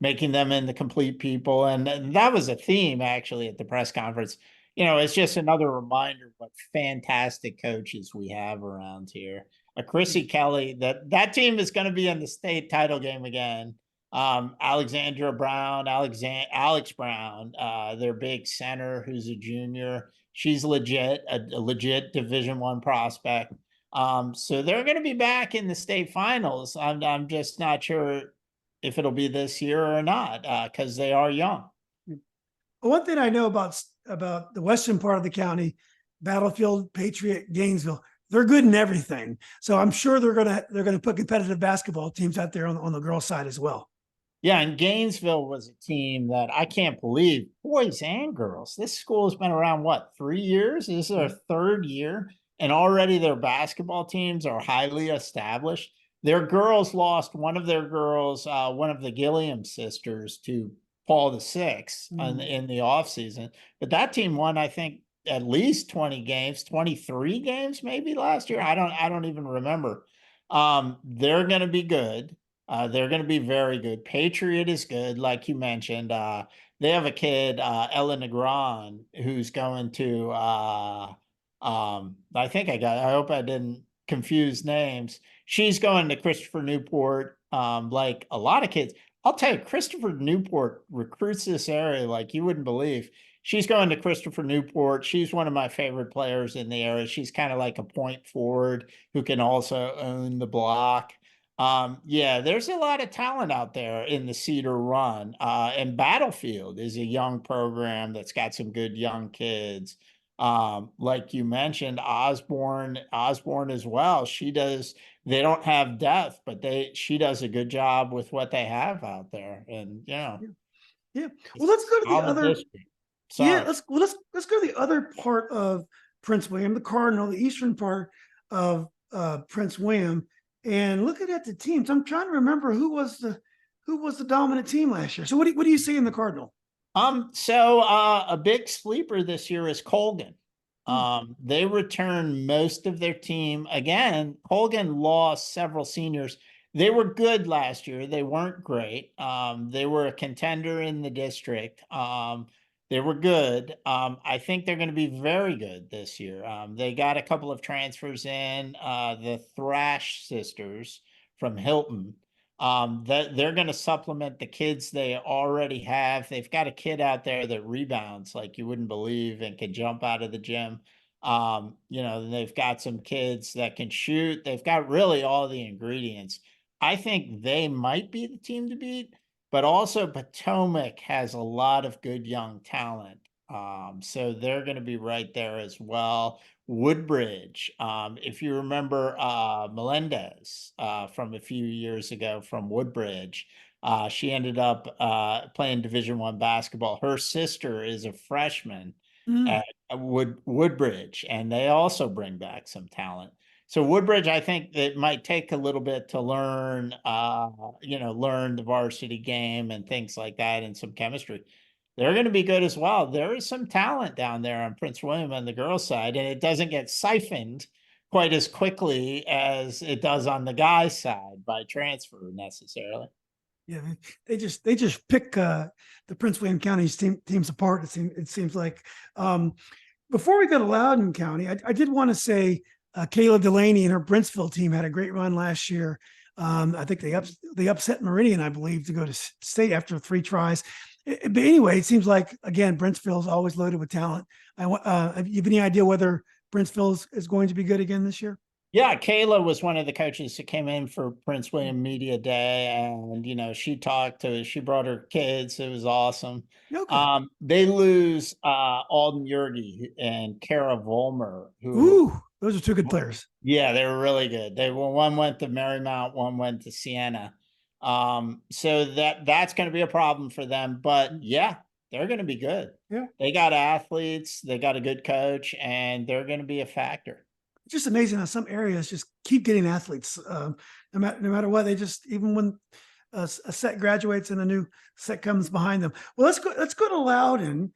making them into complete people. And that was a theme actually at the press conference. It's just another reminder what fantastic coaches we have around here. Chrissy Kelly, that team is going to be in the state title game again. Alexandra Brown, Alex Brown, their big center, who's a junior. She's legit, a legit Division I prospect. So they're going to be back in the state finals. I'm just not sure if it'll be this year or not, because they are young. One thing I know about the western part of the county, Battlefield, Patriot, Gainesville, they're good in everything. So I'm sure they're gonna put competitive basketball teams out there on the girls' side as well. Yeah, and Gainesville was a team that I can't believe, boys and girls. This school has been around, what, 3 years? This is their third year, and already their basketball teams are highly established. Their girls lost one of their girls, one of the Gilliam sisters, to Paul VI in the offseason. But that team won, I think, at least 20 games, 23 games maybe last year. I don't even remember. They're going to be good. They're going to be very good. Patriot is good, like you mentioned. They have a kid, Ella Negron, who's going to. I hope I didn't confuse names. She's going to Christopher Newport, like a lot of kids. I'll tell you, Christopher Newport recruits this area like you wouldn't believe. She's going to Christopher Newport. She's one of my favorite players in the area. She's kind of like a point forward who can also own the block. There's a lot of talent out there in the Cedar Run. And Battlefield is a young program that's got some good young kids. Like you mentioned, Osborne as well. They don't have depth, but she does a good job with what they have out there. And yeah. Well, let's go to the other. Yeah, let's go to the other part of Prince William, the Cardinal, the eastern part of Prince William, and looking at the teams. I'm trying to remember who was the dominant team last year. So what do you see in the Cardinal? A big sleeper this year is Colgan. They returned most of their team. Again, Colgan lost several seniors. They were good last year. They weren't great. They were a contender in the district. They were good. I think they're going to be very good this year. They got a couple of transfers in, the Thrash sisters from Hilton. That they're going to supplement the kids they already have. They've got a kid out there that rebounds like you wouldn't believe and can jump out of the gym. They've got some kids that can shoot. They've got really all the ingredients. I think they might be the team to beat, but also Potomac has a lot of good young talent. So they're going to be right there as well. Woodbridge, if you remember Melendez from a few years ago from Woodbridge, she ended up playing Division I basketball. Her sister is a freshman at Woodbridge, and they also bring back some talent. So Woodbridge, I think it might take a little bit to learn the varsity game and things like that and some chemistry. they're going to be good as well. There is some talent down there on Prince William on the girls' side, and it doesn't get siphoned quite as quickly as it does on the guys' side by transfer necessarily. Yeah, they just pick the Prince William County's teams apart. It seems like. Before we go to Loudoun County, I did want to say Kayla Delaney and her Brentsville team had a great run last year. I think they upset Meridian, I believe, to go to state after 3 tries. But anyway, it seems like, again, Brentsville is always loaded with talent. Have you any idea whether Brentsville is going to be good again this year? Yeah, Kayla was one of the coaches that came in for Prince William Media Day, and she brought her kids. It was awesome. Okay. They lose Alden Yergi and Kara Volmer, Ooh, those are 2 good players. Yeah, they were really good. One went to Marymount, one went to Siena. So that's going to be a problem for them, but yeah, they're going to be good. Yeah. They got athletes, they got a good coach, and they're going to be a factor. It's just amazing how some areas just keep getting athletes. No matter what, they just, even when a set graduates and a new set comes behind them. Well, let's go to Loudoun.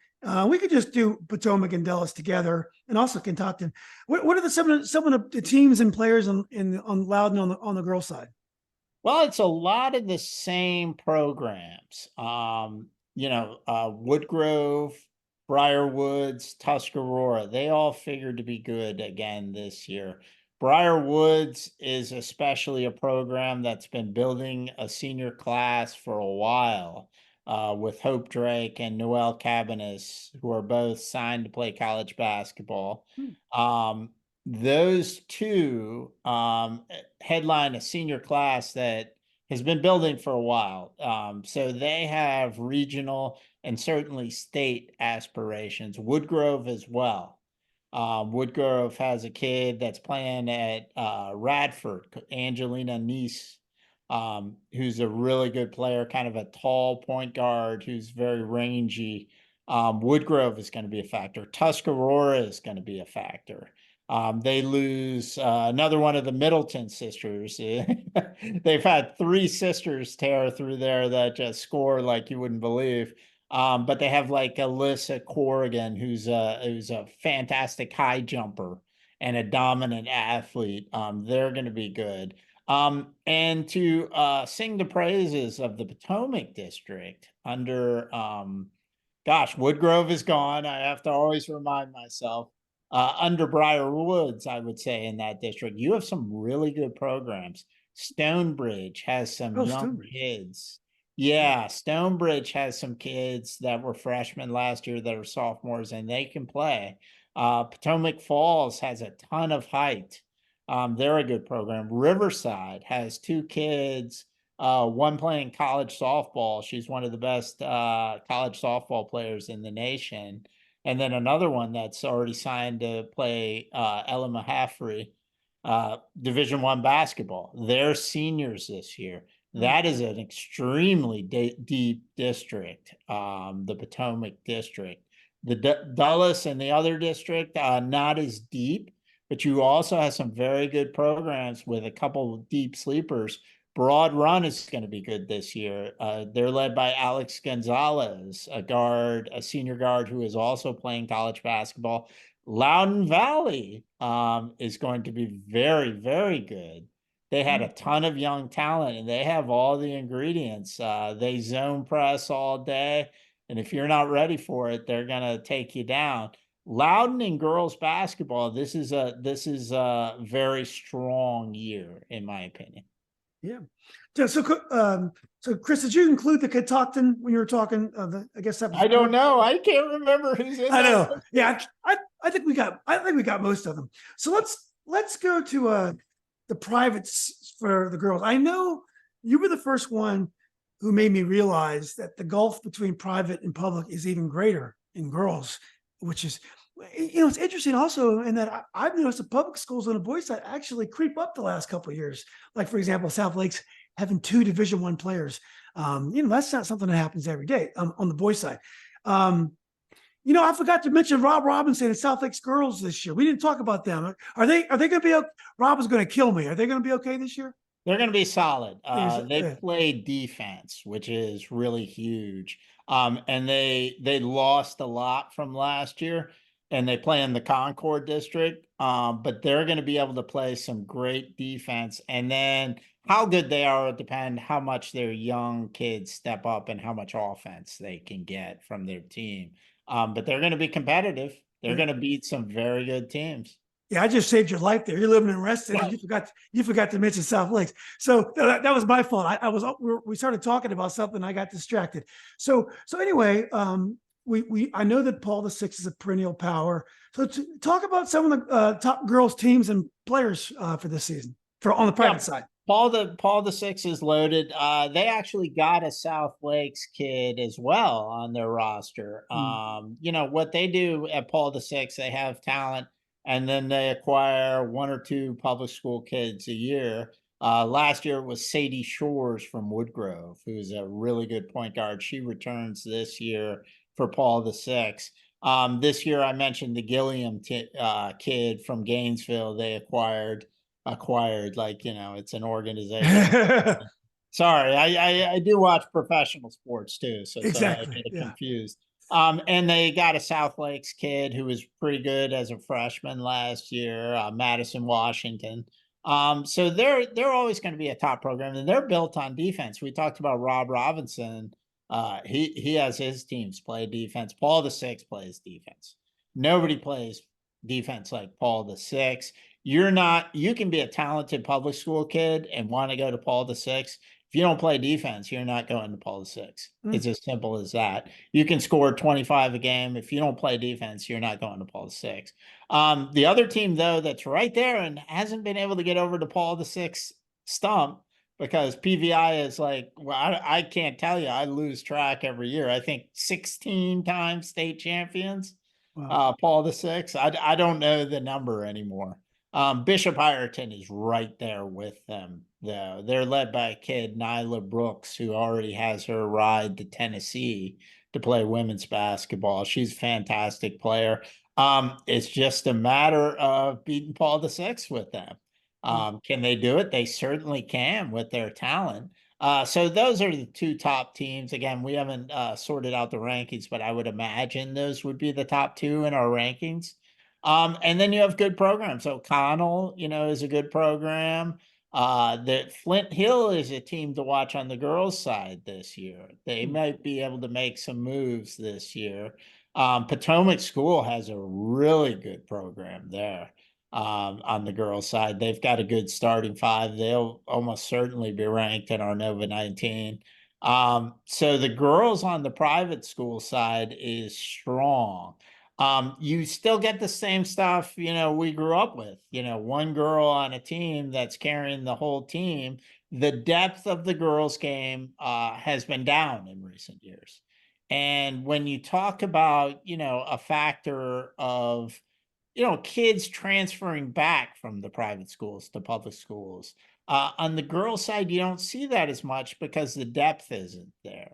We could just do Potomac and Dallas together, and also Kentucky. What are some of the teams and players on Loudoun on the girls' side? Well, it's a lot of the same programs. Woodgrove, Briarwoods, Tuscarora, they all figured to be good again this year. Briarwoods is especially a program that's been building a senior class for a while, with Hope Drake and Noelle Cabanis, who are both signed to play college basketball. Those 2 headline a senior class that has been building for a while. So they have regional and certainly state aspirations. Woodgrove as well. Woodgrove has a kid that's playing at Radford, Angelina Neese, who's a really good player, kind of a tall point guard who's very rangy. Woodgrove is going to be a factor. Tuscarora is going to be a factor. They lose another one of the Middleton sisters. They've had 3 sisters tear through there that just score like you wouldn't believe. But they have like Alyssa Corrigan, who's a fantastic high jumper and a dominant athlete. They're going to be good. And to sing the praises of the Potomac district under, Woodgrove is gone. I have to always remind myself. Under Briar Woods, I would say, in that district, you have some really good programs. Stonebridge has some young kids. Yeah, Stonebridge has some kids that were freshmen last year that are sophomores, and they can play. Potomac Falls has a ton of height. They're a good program. Riverside has 2 kids, one playing college softball. She's one of the best college softball players in the nation. And then another one that's already signed to play Ella Mahaffrey, Division I basketball. They're seniors this year. That is an extremely deep district, the Potomac district. The Dulles and the other district, not as deep, but you also have some very good programs with a couple of deep sleepers. Broad Run is going to be good this year. They're led by Alex Gonzalez, a senior guard who is also playing college basketball. Loudoun Valley is going to be very, very good. They had a ton of young talent, and they have all the ingredients. They zone press all day, and if you're not ready for it, they're going to take you down. Loudoun in girls basketball, this is a very strong year, in my opinion. Yeah. So Chris, did you include the Catoctin when you were talking? I guess that was. I don't know. I can't remember who's in. I know. Yeah, I think we got most of them. So let's go to the privates for the girls. I know you were the first one who made me realize that the gulf between private and public is even greater in girls, which is, it's interesting also in that I've noticed the public schools on the boys' side actually creep up the last couple of years. Like, for example, South Lakes having 2 Division I players. That's not something that happens every day on the boys' side. I forgot to mention Rob Robinson and South Lakes girls this year. We didn't talk about them. Are they going to be? Rob is going to kill me. Are they going to be okay this year? They're going to be solid. They Yeah. play defense, which is really huge. And they lost a lot from last year, and they play in the Concorde district. But they're going to be able to play some great defense. And then how good they are will depend how much their young kids step up and how much offense they can get from their team. But they're going to be competitive. They're going to beat some very good teams. Yeah, I just saved your life there. You're living in Reston, and you forgot to mention South Lakes. So that was my fault. We started talking about something. I got distracted. So anyway, I know that Paul VI is a perennial power. So talk about some of the top girls teams and players for this season on the private side. Paul the Six is loaded. They actually got a South Lakes kid as well on their roster. What they do at Paul the Six, they have talent, and then they acquire 1 or 2 public school kids a year. Last year it was Sadie Shores from Woodgrove, who's a really good point guard. She returns this year for Paul the Six. This year I mentioned the Gilliam kid from Gainesville. They acquired, like, it's an organization. Sorry, I do watch professional sports too, so Exactly. I get confused. And they got a South Lakes kid who was pretty good as a freshman last year, Madison Washington. So they're always going to be a top program, and they're built on defense. We talked about Rob Robinson. He has his teams play defense. Paul the Six plays defense. Nobody plays defense like Paul the Six. You can be a talented public school kid and want to go to Paul the Six. If you don't play defense, you're not going to Paul the Six. It's as simple as that. You can score 25 a game. If you don't play defense, you're not going to Paul the Six. The other team, though, that's right there and hasn't been able to get over to Paul the Six stump, because PVI is like, well, I can't tell you. I lose track every year. I think 16 times state champions. Wow. Paul the Six. I don't know the number anymore. Bishop Ireton is right there with them, though. They're led by a kid, Nyla Brooks, who already has her ride to Tennessee to play women's basketball. She's a fantastic player. It's just a matter of beating Paul the Six with them. Can they do it? They certainly can with their talent. So those are the 2 top teams. Again, we haven't sorted out the rankings, but I would imagine those would be the top 2 in our rankings. And then you have good programs. So Cardinal, is a good program. The Flint Hill is a team to watch on the girls' side this year. They might be able to make some moves this year. Potomac School has a really good program there. On the girls' side, they've got a good starting 5. They'll almost certainly be ranked in our Nova 19. So the girls on the private school side is strong. You still get the same stuff, we grew up with, 1 girl on a team that's carrying the whole team. The depth of the girls' game has been down in recent years. And when you talk about, a factor of, kids transferring back from the private schools to public schools, on the girls' side, you don't see that as much because the depth isn't there.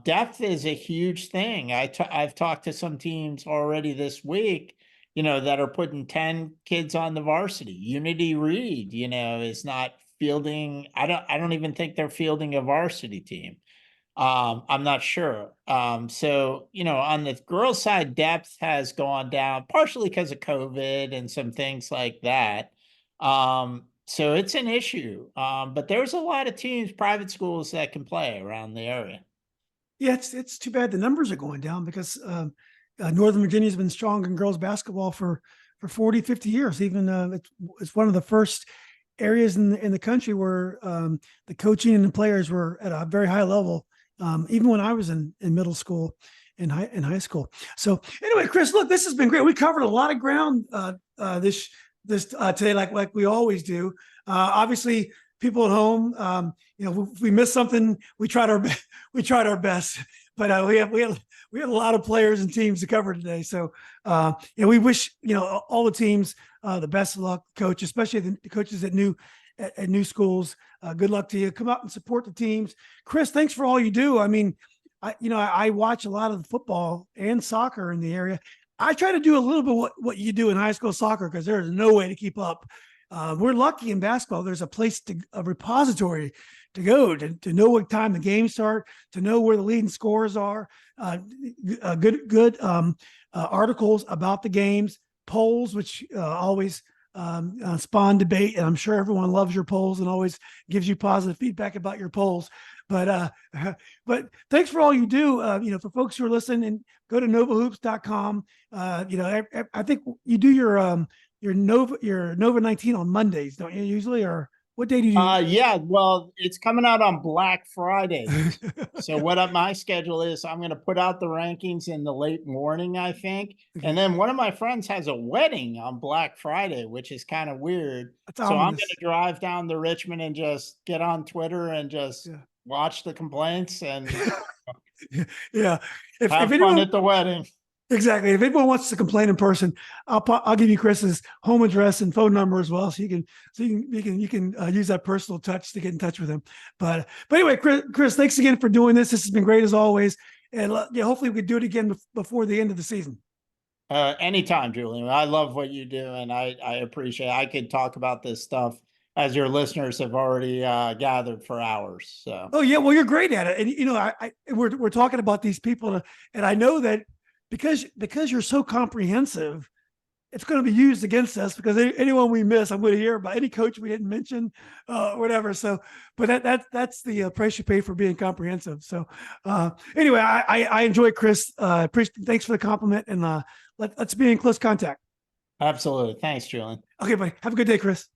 Depth is a huge thing. I've talked to some teams already this week, that are putting 10 kids on the varsity. Unity Reed, is not fielding. I don't even think they're fielding a varsity team. I'm not sure. So, on the girls' side, depth has gone down, partially because of COVID and some things like that. So it's an issue. But there's a lot of teams, private schools, that can play around the area. Yeah, it's too bad the numbers are going down, because Northern Virginia's been strong in girls basketball for 40, 50 years. Even it's one of the first areas in the country where the coaching and the players were at a very high level. Even when I was in middle school and high school. So anyway, Chris, look, this has been great. We covered a lot of ground this today, like we always do. Obviously, people at home, if we missed something, we tried our best. But we had a lot of players and teams to cover today. So we wish all the teams the best of luck, coach, especially the coaches at new schools. Good luck to you. Come out and support the teams. Chris, thanks for all you do. I mean, I watch a lot of football and soccer in the area. I try to do a little bit what you do in high school soccer, because there's no way to keep up We're lucky in basketball. There's a repository to go to know what time the games start, to know where the leading scores are, good articles about the games, polls, which always spawn debate. And I'm sure everyone loves your polls and always gives you positive feedback about your polls. But thanks for all you do. For folks who are listening, go to NOVAhoops.com. I think you do your Nova 19 on Mondays, don't you usually? Or what day do you? Yeah, well, it's coming out on Black Friday. So what my schedule is, I'm going to put out the rankings in the late morning, I think. Okay. And then one of my friends has a wedding on Black Friday, which is kind of weird. So I'm going to drive down to Richmond and just get on Twitter and just watch the complaints and yeah. If have anyone, fun at the wedding. Exactly. If anyone wants to complain in person, I'll give you Chris's home address and phone number as well, so you can use that personal touch to get in touch with him. But anyway, Chris, thanks again for doing this. This has been great as always, and hopefully we can do it again before the end of the season. Anytime, Julian. I love what you do, and I appreciate it. I could talk about this stuff, as your listeners have already gathered, for hours. So. Oh yeah, well, you're great at it, and we're talking about these people, and I know that. Because you're so comprehensive, it's going to be used against us, because anyone we miss, I'm going to hear about, any coach we didn't mention, whatever. So, but that's the price you pay for being comprehensive. So, anyway, I enjoy Chris. Thanks for the compliment, and let's be in close contact. Absolutely. Thanks, Julian. Okay, buddy. Have a good day, Chris.